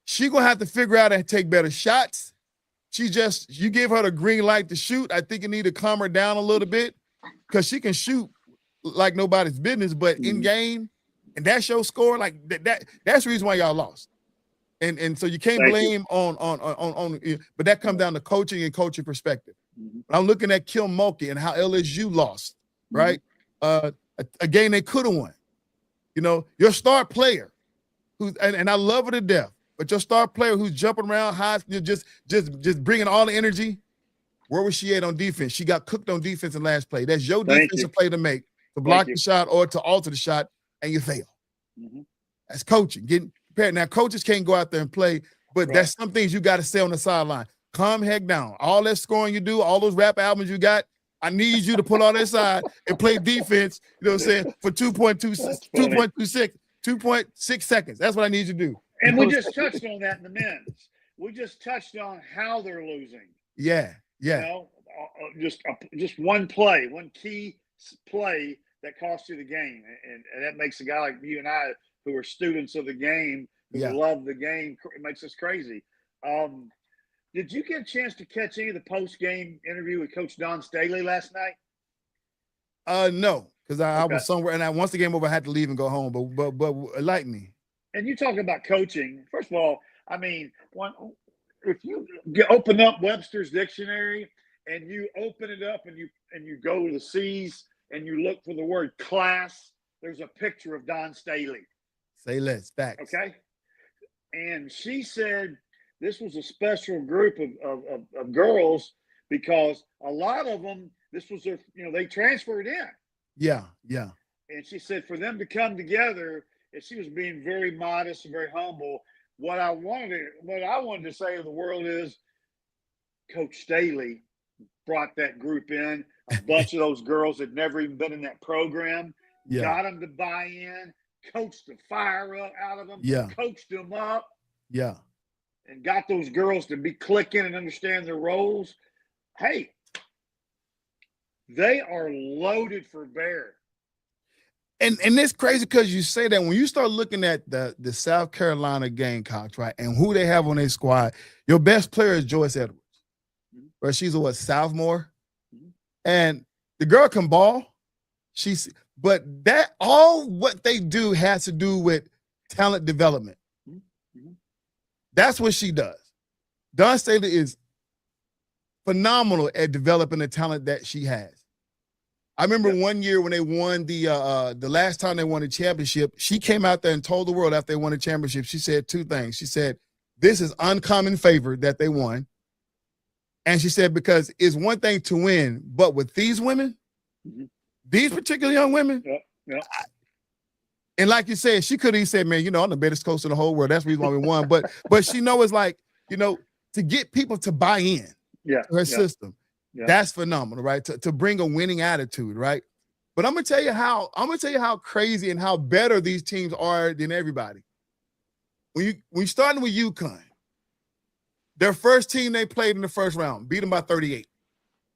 She's going to have to figure out how to take better shots. You give her the green light to shoot. I think you need to calm her down a little bit because she can shoot like nobody's business, but in game, and that's your score, like that's the reason why y'all lost. And so you can't blame on, but that comes down to coaching and coaching perspective. I'm looking at Kim Mulkey and how LSU lost, right? A game they could have won. You know, your star player, and I love her to death, but your star player who's jumping around high, just bringing all the energy. Where was she at on defense? She got cooked on defense in last play. That's your defensive play to make, to block the shot or to alter the shot, and you fail. That's coaching. Getting prepared. Now, coaches can't go out there and play, but that's some things you got to say on the sideline. Calm heck down. All that scoring you do, all those rap albums you got, I need you to put all that aside and play defense, you know what I'm saying, for 2.6 seconds. That's what I need you to do. And we just touched on that in the men's. We just touched on how they're losing. Yeah. You know, just one play, one key play that costs you the game. And that makes a guy like you and I, who are students of the game, who love the game, it makes us crazy. Did you get a chance to catch any of the post-game interview with Coach Don Staley last night? No, because I was somewhere, and once the game over, I had to leave and go home. But enlighten me. And you talk about coaching. First of all, I mean, if you open up Webster's dictionary and you open it up and you go to the C's and you look for the word class, there's a picture of Don Staley. Say less. Facts. Okay. And she said this was a special group of girls because a lot of them, this was their, they transferred in. Yeah. And she said for them to come together, and she was being very modest and very humble. What I wanted to say to the world is Coach Staley brought that group in. A bunch of those girls had never even been in that program. Got them to buy in, coached the fire up out of them, coached them up. And got those girls to be clicking and understand their roles. Hey, they are loaded for bear. And it's crazy because you say that when you start looking at the South Carolina Gamecocks, right, and who they have on their squad, your best player is Joyce Edwards. Right? She's a sophomore? And the girl can ball. But that all what they do has to do with talent development. Mm-hmm. That's what she does. Dawn Staley is phenomenal at developing the talent that she has. I remember one year when they won the last time they won a championship, she came out there and told the world after they won a championship, she said two things. She said, this is uncommon favor that they won. And she said, because it's one thing to win, but with these women, these particular young women, and like you said, she could have said, man, you know, I'm the best coach in the whole world. That's the reason why we won. But she knows it's like, you know, to get people to buy in to her system. Yeah. That's phenomenal, right? To bring a winning attitude, right? But I'm gonna tell you how crazy and how better these teams are than everybody. When you starting with UConn, their first team they played in the first round, beat them by 38.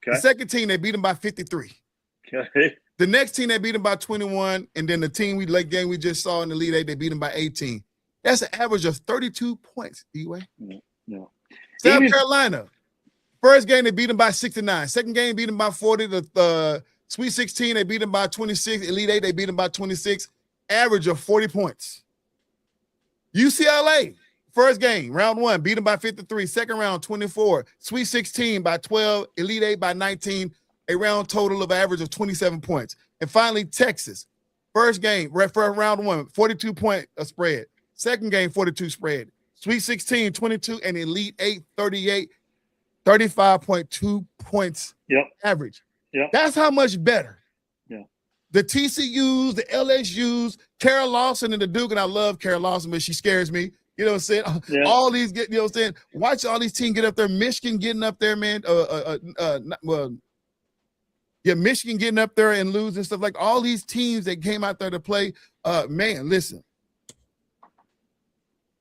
Okay. The second team, they beat them by 53. Okay. The next team, they beat them by 21. And then the team game we just saw in the Elite Eight, they beat them by 18. That's an average of 32 points, D-Way. Yeah. South Carolina, first game, they beat them by 69. Second game, beat them by 40. The Sweet 16, they beat them by 26. Elite Eight, they beat them by 26. Average of 40 points. UCLA, first game, round 1, beat them by 53. Second round, 24. Sweet 16 by 12. Elite 8 by 19. A round total of average of 27 points. And finally, Texas, first game, for round 1, 42-point spread. Second game, 42 spread. Sweet 16, 22. And Elite 8, 38. 35.2 points average. Yep. That's how much better. Yeah. The TCUs, the LSUs, Kara Lawson and the Duke, and I love Kara Lawson, but she scares me. You know what I'm saying? Yeah. All these, you know what I'm saying? Watch all these teams get up there. Michigan getting up there, man. Michigan getting up there and losing stuff. Like all these teams that came out there to play, man, listen.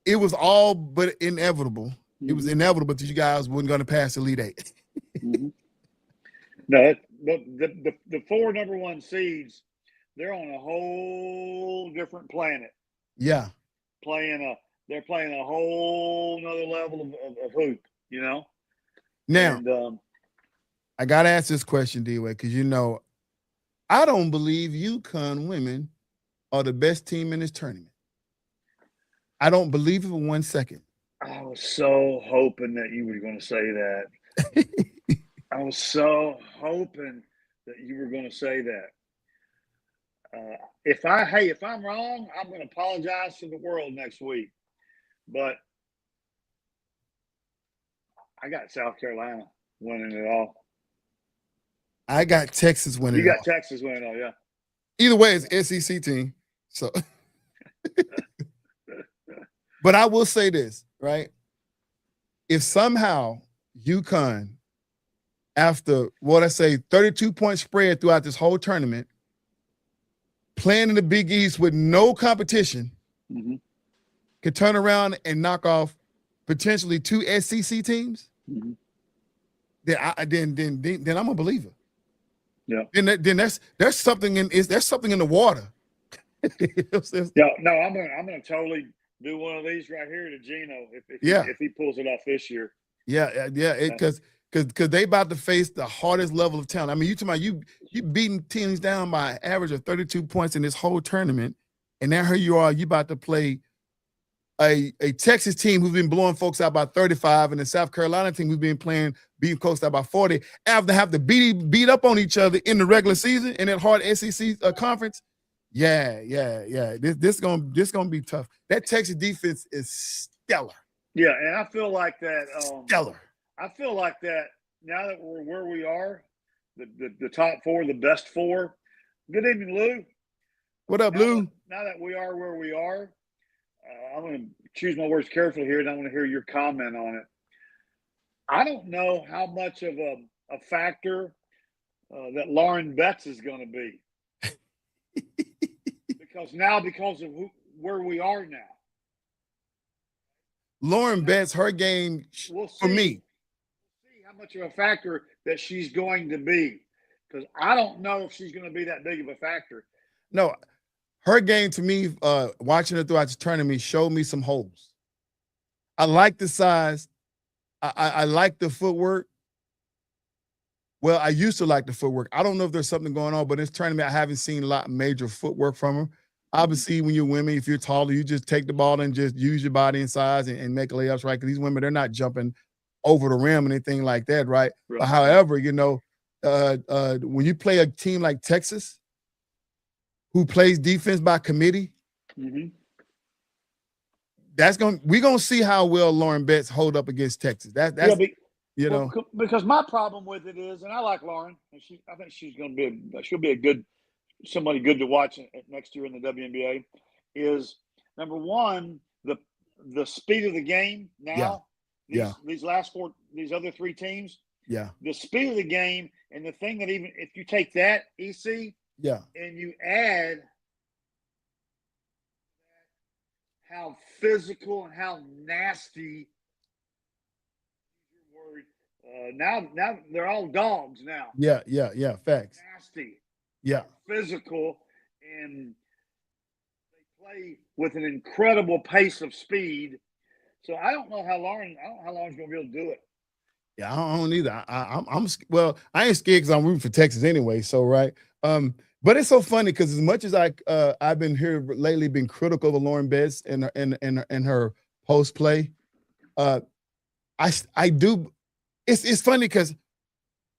It was all but inevitable. It was inevitable that you guys weren't going to pass the Elite Eight. No, the 4 number 1 seeds, they're on a whole different planet. Yeah. They're playing a whole nother level of hoop, you know? Now, I got to ask this question, D-Way, because, you know, I don't believe UConn women are the best team in this tournament. I don't believe it for 1 second. I was so hoping that you were going to say that. I was so hoping that you were going to say that. If I'm wrong, I'm going to apologize to the world next week. But I got South Carolina winning it all. I got Texas winning it all. You got Texas winning it all, yeah. Either way, it's SEC team. So, but I will say this, right? If somehow UConn, after 32-point spread throughout this whole tournament, playing in the Big East with no competition, could turn around and knock off potentially 2 SEC teams, then I'm a believer. Yeah. Then there's something in the water. Yeah. No, I'm gonna totally do one of these right here to Gino if he pulls it off this year. Yeah. Because they about to face the hardest level of talent. I mean, you beating teams down by an average of 32 points in this whole tournament, and now here you are, you about to play a Texas team who's been blowing folks out by 35, and a South Carolina team who's been beating folks out by 40, after they have to beat up on each other in the regular season in that hard SEC conference. Yeah. This gonna be tough. That Texas defense is stellar. Yeah, and I feel like that. Stellar. I feel like that now that we're where we are, the top 4, the best 4. Good evening, Lou. What up, Lou? Now that we are where we are, I'm going to choose my words carefully here, and I want to hear your comment on it. I don't know how much of a factor that Lauren Betts is going to be. because of where we are now. Lauren Betts, her game for me. We'll see how much of a factor that she's going to be, because I don't know if she's going to be that big of a factor. No, her game to me, watching her throughout the tournament, showed me some holes. I like the size. I like the footwork. Well, I used to like the footwork. I don't know if there's something going on, but this tournament, I haven't seen a lot of major footwork from her. Obviously, when you're women, if you're taller, you just take the ball and just use your body and size and make layups, right? Because these women, they're not jumping over the rim or anything like that, right? But however, when you play a team like Texas, who plays defense by committee, we're gonna see how well Lauren Betts hold up against Texas. Because my problem with it is, and I like Lauren, and I think she'll be somebody good to watch next year in the WNBA. Is number one the speed of the game now. These other three teams. The speed of the game, and the thing that even if you take that EC, and you add how physical and how nasty. Now they're all dogs now. Yeah. Facts. Nasty. Yeah. Physical, and they play with an incredible pace of speed. So I don't know how Lauren's going to be able to do it. Yeah, I don't either. I ain't scared because I'm rooting for Texas anyway. So right. But it's so funny because as much as I've been here lately, been critical of Lauren Betts and her post play, I do. It's funny because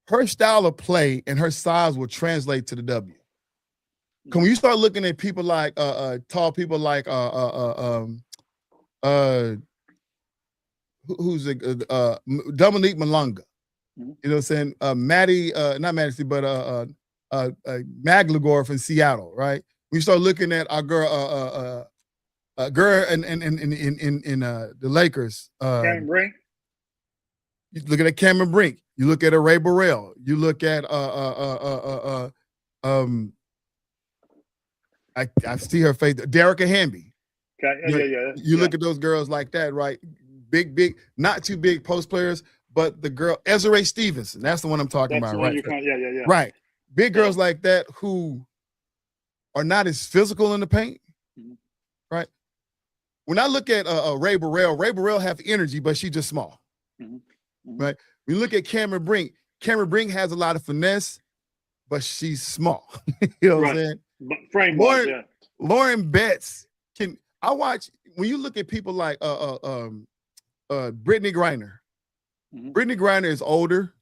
her style of play and her size will translate to the W. When you start looking at people like tall people like who's Dominique Malonga, you know what I'm saying? Maddie, not Maddie, but Maglagor from Seattle, right? When you start looking at our girl in the Lakers, Cameron Brink. You look at Cameron Brink. You look at Ray Burrell. You look at I see her face, Derica Hamby. Okay. You look at those girls like that, right? Big, not too big post players, but the girl Ezra Stevenson. That's the one I'm talking about, right? Right. Big girls like that who are not as physical in the paint, right? When I look at Ray Burrell have energy, but she's just small. Right. We look at Cameron Brink. Cameron Brink has a lot of finesse, but she's small. You know what I'm saying? But frame-wise, Lauren Betts I watch when you look at people like Brittany Griner. Brittany Griner is older.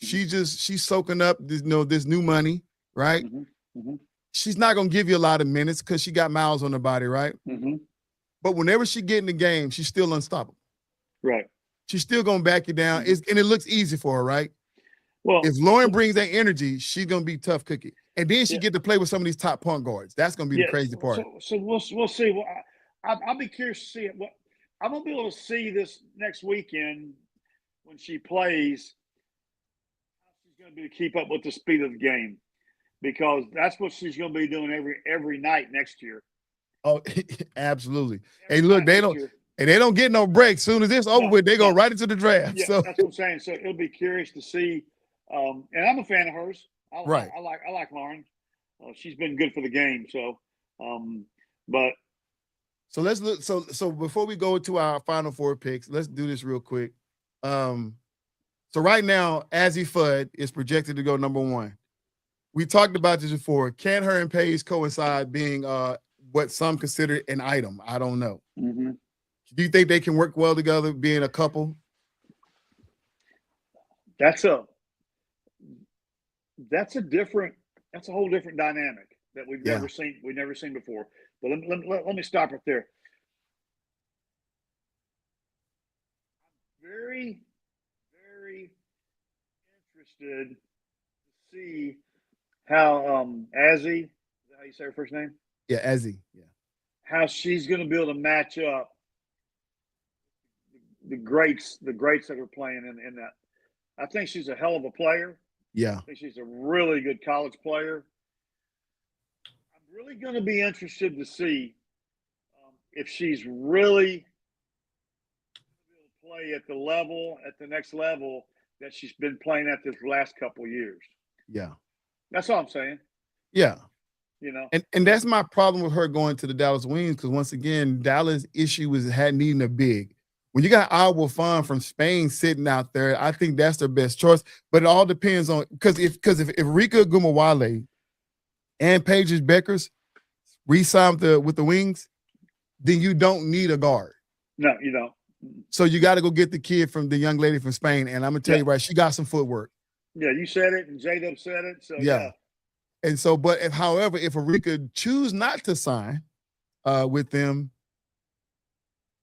She's soaking up this new money, right? She's not gonna give you a lot of minutes because she got miles on her body, right? But whenever she get in the game, she's still unstoppable. Right. She's still gonna back you down. And it looks easy for her, right? Well, if Lauren brings that energy, she's gonna be tough cookie. And then she get to play with some of these top point guards. That's gonna be the crazy part. So we'll see. Well, I'll be curious to see it. I'm gonna be able to see this next weekend when she plays. How she's gonna be to keep up with the speed of the game, because that's what she's gonna be doing every night next year. Oh, absolutely. Hey, look, they don't get no break. Soon as this over with, they go right into the draft. Yeah, so that's what I'm saying. So it'll be curious to see. And I'm a fan of hers. I like Lauren. She's been good for the game. So, So let's look. So before we go to our final four picks, let's do this real quick. So right now, Azzi Fudd is projected to go number 1. We talked about this before. Can her and Paige coincide being what some consider an item? I don't know. Do you think they can work well together, being a couple? That's a whole different dynamic that we've never seen. We've never seen before. But let me stop right there. I'm very, very interested to see how Azzi, is that how you say her first name? Yeah, Azzi. Yeah. How she's going to be able to match up the greats that are playing in that. I think she's a hell of a player. Yeah. I think she's a really good college player. I'm really going to be interested to see if she's really going to play at the next level that she's been playing at this last couple of years. Yeah. That's all I'm saying. Yeah. You know, and that's my problem with her going to the Dallas Wings, because once again, Dallas' issue was needing a big. when you got Iowa Fun from Spain sitting out there, I think that's their best choice. But it all depends on because if Rika Gumawale and Paige Beckers re-sign with the Wings, then you don't need a guard. No, you don't. So you got to go get the kid from the young lady from Spain, and I'm gonna tell you right, she got some footwork. Yeah, you said it, and J-Dub said it. So yeah. And so, but if Arika choose not to sign with them,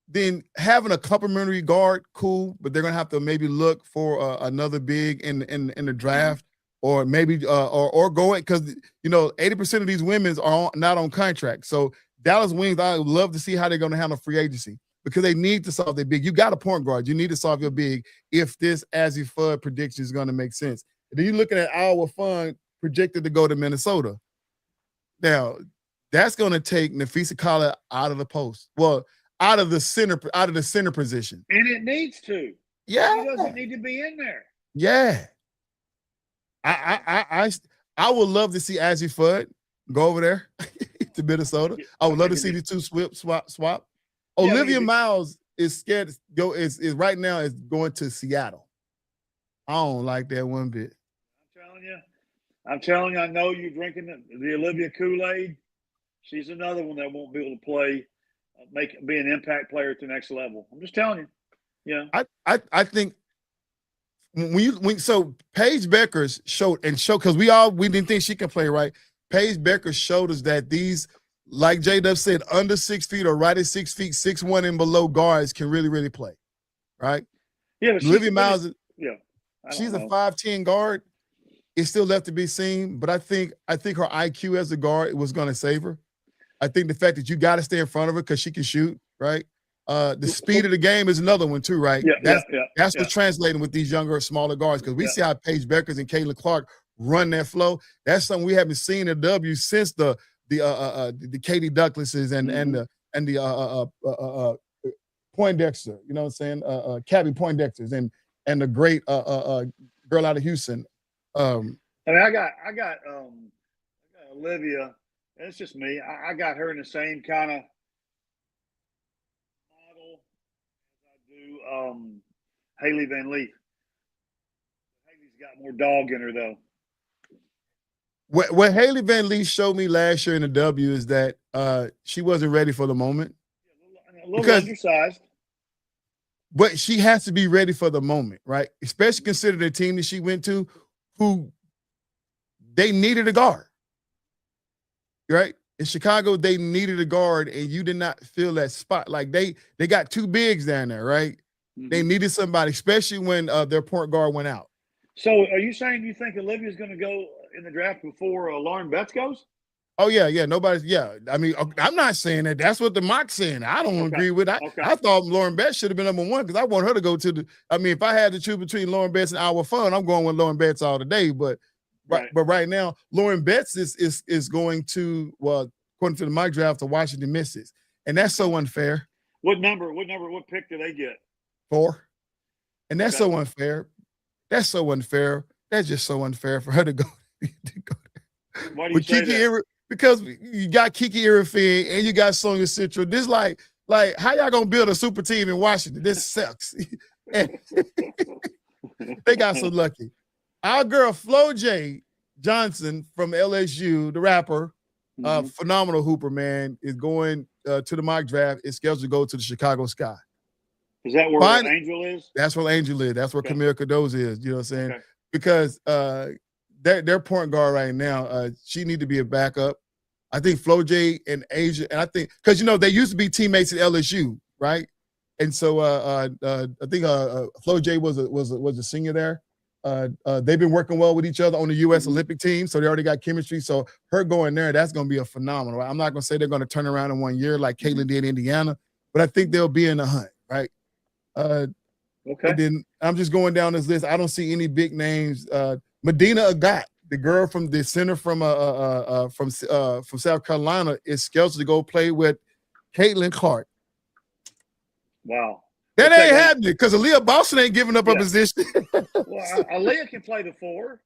then having a complimentary guard, cool, but they're gonna have to maybe look for another big in the draft, or maybe or go it because 80% of these women are not on contract. So Dallas Wings, I would love to see how they're gonna handle free agency because they need to solve their big. You got a point guard, you need to solve your big if this Azzy Fudd prediction is gonna make sense. And then you're looking at Iowa Fun projected to go to Minnesota. Now that's gonna take Nafisa Collar out of the post. Well, out of the center position. And it needs to. Yeah. He doesn't need to be in there. Yeah. I would love to see Azzy Fudd go over there to Minnesota. I would love to see the two swap. Olivia Miles is scared to go is right now is going to Seattle. I don't like that one bit. I'm telling you, I know you're drinking the Olivia Kool-Aid. She's another one that won't be able to play. Be an impact player at the next level. I'm just telling you. Yeah. I think so Paige Beckers showed because we didn't think she could play right. Paige Beckers showed us that these, like J-Dub said, under 6 feet or right at 6 feet, 6'1" and below guards can really, really play. Right? Yeah. Olivia Miles, she's a 5'10" guard. It's still left to be seen, but I think her IQ as a guard was going to save her. I think the fact that you got to stay in front of her because she can shoot, right? The speed of the game is another one too, right? That's what's translating with these younger, smaller guards because we see how Paige Beckers and Caitlin Clark run that flow. That's something we haven't seen in W since the Katie Douglases and the Poindexter, you know what I'm saying? Cabby Poindexters and the great girl out of Houston. I got Olivia. It's just me. I got her in the same kind of model as I do Haley Van Leef. Haley's got more dog in her, though. What Haley Van Leef showed me last year in the W is that she wasn't ready for the moment. A little undersized. But she has to be ready for the moment, right? Especially considering the team that she went to, who they needed a guard. Right? In Chicago, they needed a guard, and you did not fill that spot. Like they got two bigs down there, right? Mm-hmm. They needed somebody, especially when their point guard went out. So are you saying you think Olivia's going to go in the draft before Lauren Betts goes? Oh, yeah. I mean, I'm not saying that. That's what the mock's saying. I don't agree with that. I thought Lauren Betts should have been number one because I want her to go to the – I mean, if I had to choose between Lauren Betts and Iowa Fun, I'm going with Lauren Betts all day. But right now, Lauren Betts is going to, well, according to the mock draft, to Washington Mystics. And that's so unfair. What pick do they get? 4. And that's so unfair. That's so unfair. That's just so unfair for her to go there. Why do you say that? Because you got Kiki Irifin and you got Sonia Central. This like how y'all gonna build a super team in Washington? This sucks. They got so lucky. Our girl Flo J. Johnson from LSU, the rapper, phenomenal hooper, man, is going to the mock draft. Is scheduled to go to the Chicago Sky. Is that where Angel is? That's where Angel is. That's where Camille Cardozo is. You know what I'm saying? Okay. Because their point guard right now, she need to be a backup. I think Flo J and Asia, and I think because they used to be teammates at LSU, right? And so I think Flo J was a senior there. They've been working well with each other on the U.S. Olympic team, so they already got chemistry. So her going there, that's going to be a phenomenal. Right? I'm not going to say they're going to turn around in 1 year like Caitlin did in Indiana, but I think they'll be in the hunt, right? Okay. And then I'm just going down this list. I don't see any big names. Medina Agat, the girl from the center from South Carolina, is scheduled to go play with Caitlin Clark. Wow. That ain't happening because Aaliyah Boston ain't giving up her position. Well, Aaliyah can play the 4.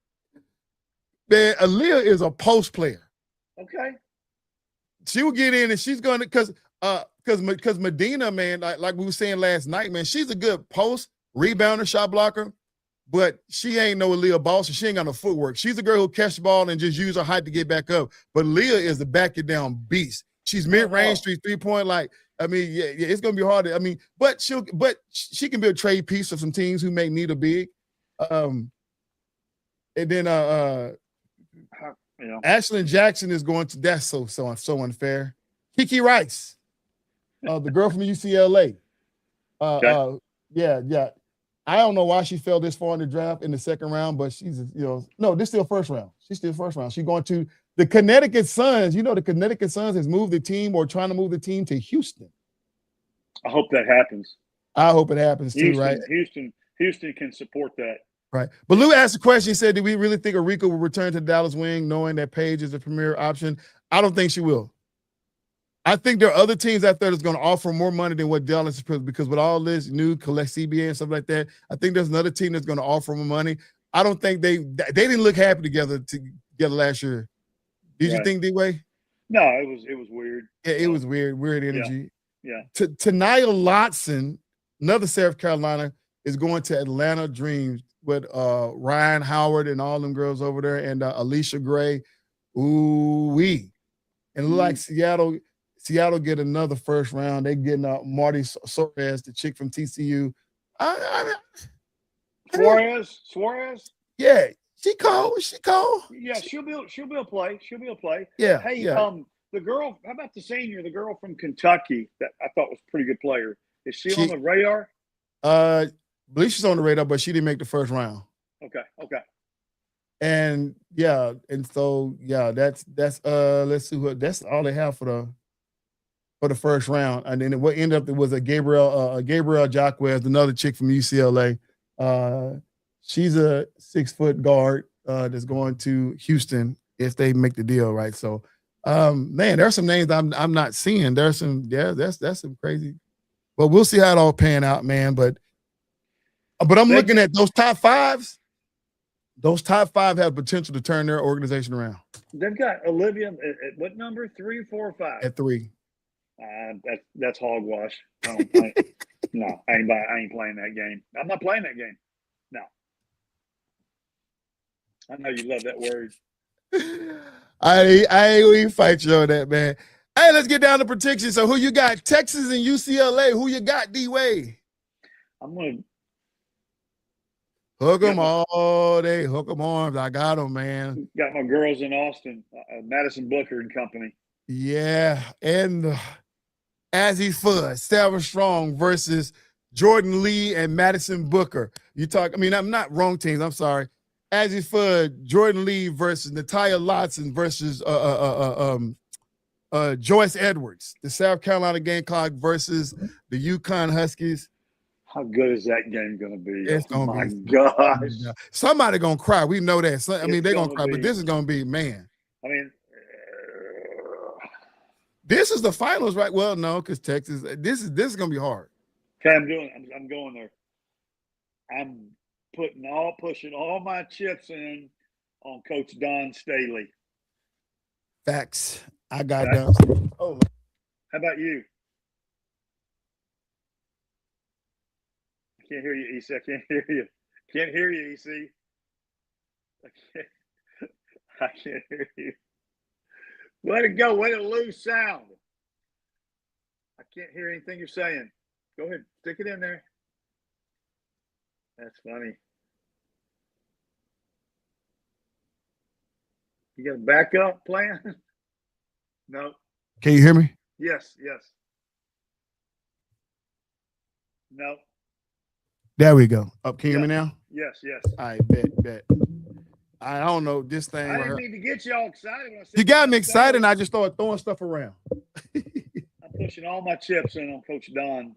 Man, Aaliyah is a post player. Okay. She will get in and she's going to, because because Medina, man, like we were saying last night, man, she's a good post rebounder, shot blocker, but she ain't no Aaliyah Boston. She ain't got no footwork. She's a girl who'll catch the ball and just use her height to get back up. But Leah is the back it down beast. She's mid-range, 3-point. Like, I mean, yeah, it's gonna be hard. But she can be a trade piece for some teams who may need a big. And then Ashlyn Jackson is going to. That's so unfair. Kiki Rice, the girl from UCLA. Yeah. I don't know why she fell this far in the draft in the second round, but she's, no, this is still first round. She's still first round. She's going to the Connecticut Suns. The Connecticut Suns has moved the team or trying to move the team to Houston. I hope that happens. I hope it happens too, right? Houston can support that. Right. But Lou asked a question. He said, do we really think Arika will return to the Dallas wing knowing that Paige is the premier option? I don't think she will. I think there are other teams out there that's going to offer more money than what Dallas is, because with all this new collect CBA and stuff like that, I think there's another team that's going to offer more money. I don't think they didn't look happy together last year. Did you think, D-Way? No, it was weird. Yeah, it was weird energy. Yeah. Tanaya Lotson, another South Carolina, is going to Atlanta Dreams with Ryan Howard and all them girls over there, and Alicia Gray. Ooh-wee. And it look like Seattle get another first round. They getting Marty Suarez, the chick from TCU. Suarez. Yeah, she cold. Yeah, she'll be a play. Yeah. Hey, the girl. How about the senior? The girl from Kentucky that I thought was a pretty good player. Is she on the radar? I believe she's on the radar, but she didn't make the first round. Okay. And so that's let's see what that's all they have for the first round. And then what ended up it was a Gabrielle Jacquez, another chick from UCLA. She's a 6-foot guard that's going to Houston if they make the deal, right? So man, there's some names I'm not seeing. There's some, that's some crazy. But we'll see how it all pan out, man. But I'm looking at those top fives. Those top five have potential to turn their organization around. They've got Olivia at what number? 3, 4, or 5? At 3. That's hogwash. No, I ain't playing that game. I'm not playing that game. No. I know you love that word. I ain't even fight you on that, man. Hey, let's get down to predictions. So who you got? Texas and UCLA. Who you got, D-Way? I'm going to hook them all day. Hook them arms. I got them, man. Got my girls in Austin, Madison Booker and company. Yeah, and Azzy Fudd, Sarah Strong versus Jordan Lee and Madison Booker. I'm not wrong teams. I'm sorry. Azzy Fudd, Jordan Lee versus Natalia Lotson versus Joyce Edwards. The South Carolina Gamecock versus the UConn Huskies. How good is that game going to be? It's oh, my gosh. Somebody going to cry. We know that. They're going to cry, but this is going to be, man. This is the finals, right? Well, no, because Texas, this is going to be hard. Okay, I'm going there. I'm pushing all my chips in on Coach Don Staley. Facts. I got done. Oh, how about you? I can't hear you, EC. I can't hear you. Can't hear you, EC. I can't hear you. Let it go. Let it lose sound. I can't hear anything you're saying. Go ahead. Stick it in there. That's funny. You got a backup plan? No. Can you hear me? Yes. No. There we go. Up, can you hear me now? Yes. All right, bet. I don't know this thing. I didn't mean to get y'all excited. You got me excited, and I just started throwing stuff around. I'm pushing all my chips in on Coach Don.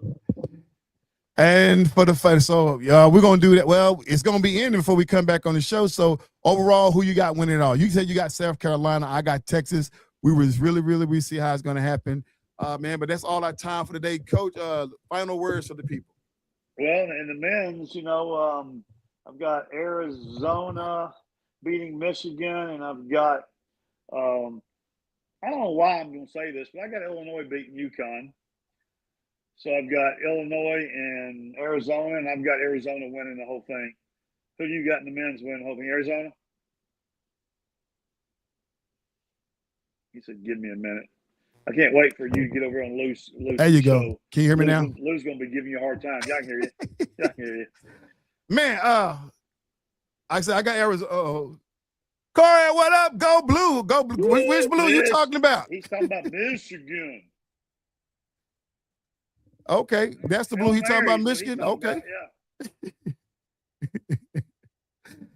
And for the fight, so we're gonna do that. Well, it's gonna be ending before we come back on the show. So overall, who you got winning it all? You said you got South Carolina. I got Texas. We was we see how it's gonna happen, man. But that's all our time for today, Coach. Final words for the people. Well, in the men's, I've got Arizona beating Michigan, and I've got I don't know why I'm going to say this, but I got Illinois beating UConn. So I've got Illinois and Arizona, and I've got Arizona winning the whole thing. Who do you got in the men's winning the whole thing? Arizona? He said, "Give me a minute." I can't wait for you to get over on Lou's There you go. show. Can you hear me now? Lou's going to be giving you a hard time. Y'all can hear you. Y'all can hear you. Man, I said I got Arizona. Corey, what up? Go blue. Go blue. Which blue you talking about? He's talking about Michigan. Okay, that's the blue he's talking about, Michigan. Okay. Yeah.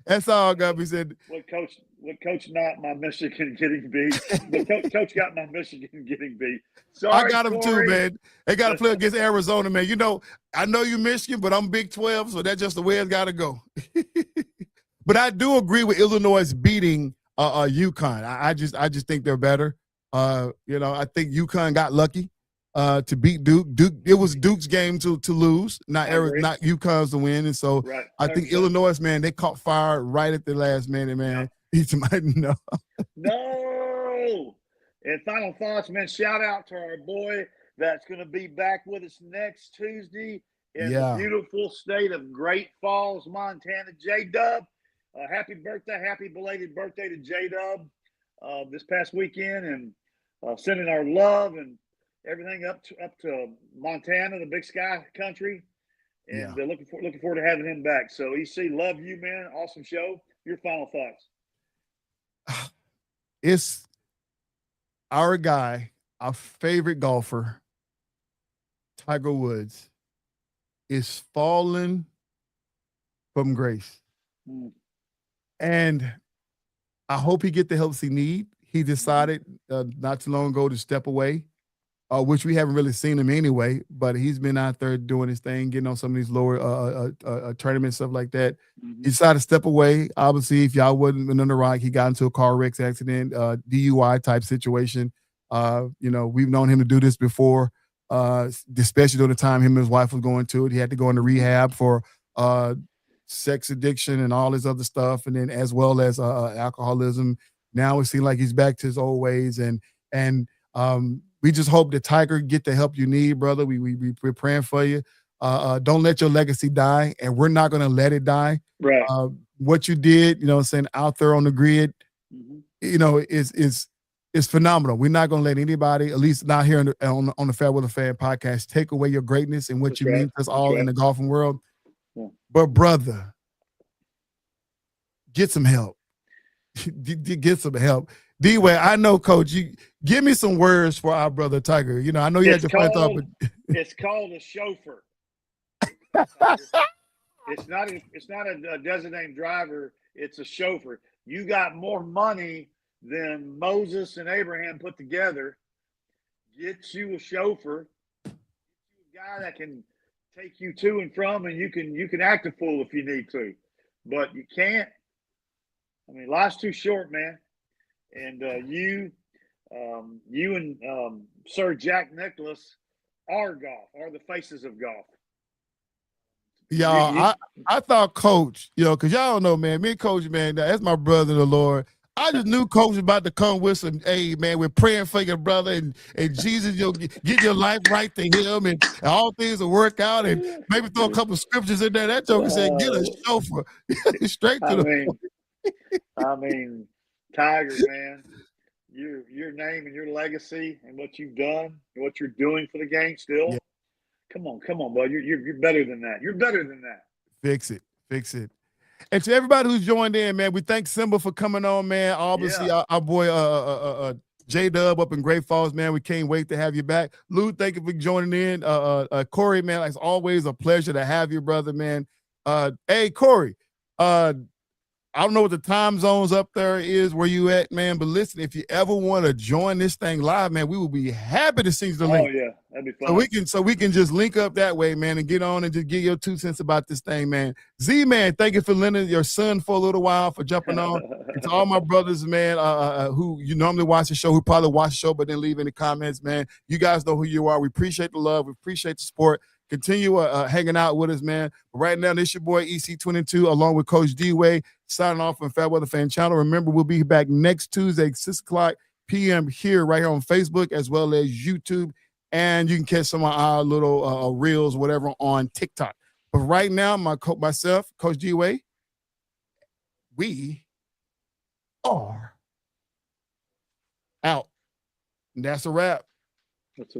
That's all got to be said. What coach not my Michigan getting beat? But coach got my Michigan getting beat. Sorry, I got him Corey. too, man. They got to play against Arizona, man. You know, I know you Michigan, but I'm Big 12, so that's just the way it's got to go. But I do agree with Illinois beating UConn. I just think they're better. You know, I think UConn got lucky to beat Duke. It was Duke's game to lose, not UConn's to win. And so right. I think Illinois, man, they caught fire right at the last minute, man. Each might know. No. And final thoughts, man. Shout out to our boy that's going to be back with us next Tuesday in the beautiful state of Great Falls, Montana. J-Dub, happy birthday, happy belated birthday to J-Dub this past weekend, and sending our love and everything up to Montana, the Big Sky country, and looking forward to having him back. So EC, love you, man. Awesome show. Your final thoughts. It's our guy, our favorite golfer, Tiger Woods, is falling from grace. And I hope he get the help he need. He decided not too long ago to step away, which we haven't really seen him anyway, but he's been out there doing his thing, getting on some of these lower tournaments, stuff like that. He decided to step away. Obviously, if y'all wasn't in the rock, he got into a car wreck accident, DUI type situation. You know, we've known him to do this before, especially during the time him and his wife was going to it. He had to go into rehab for sex addiction and all this other stuff, and then as well as alcoholism. Now it seems like he's back to his old ways, and we just hope that Tiger get the help you need, brother. We're praying for you. Don't let your legacy die, and we're not going to let it die. Right. What you did, you know what I'm saying, out there on the grid, you know, is phenomenal. We're not going to let anybody, at least not here on the FairWeather Fan Podcast, take away your greatness and what you mean to us all in the golfing world. Yeah. But, brother, get some help. Get some help. D-Way, I know, Coach, you give me some words for our brother Tiger. You know, I know you had your friends up. It's called a chauffeur. It's not a designated driver. It's a chauffeur. You got more money than Moses and Abraham put together. Get you a chauffeur, a guy that can take you to and from, and you can act a fool if you need to, but you can't. I mean, life's too short, man. And you and Sir Jack Nicklaus are the faces of golf. Y'all, I thought Coach, you know, because y'all don't know, man, me and Coach, man, that's my brother in the Lord. I just knew Coach was about to come with some, hey, man, we're praying for your brother, and Jesus, you'll get your life right to him, and all things will work out, and maybe throw a couple of scriptures in there. That joker said, get a chauffeur. Straight to the point. I mean, Tiger, man, your name and your legacy and what you've done and what you're doing for the game still. Yeah. Come on, bud. You're better than that. You're better than that. Fix it. And to everybody who's joined in, man, we thank Simba for coming on, man. Obviously, our boy J-Dub up in Great Falls, man. We can't wait to have you back. Lou, thank you for joining in. Corey, man, it's always a pleasure to have you, brother, man. Hey, Corey, I don't know what the time zones up there is where you at, man, but listen, if you ever want to join this thing live, man, we will be happy to see the link. Oh, yeah, that'd be fun. So we can just link up that way, man, and get on and just give your 2 cents about this thing, man. Z-Man, thank you for lending your son for a little while, for jumping on. And to all my brothers, man, who you normally watch the show, who probably watch the show but didn't leave any comments, man, you guys know who you are. We appreciate the love. We appreciate the support. Continue hanging out with us, man. But right now, this your boy EC22 along with Coach D-Way signing off on FairWeather Fan Channel. Remember, we'll be back next Tuesday, 6 o'clock p.m. here, right here on Facebook, as well as YouTube And you can catch some of our little reels, whatever, on TikTok. But right now, myself, Coach G-Way, we are out. And that's a wrap. That's a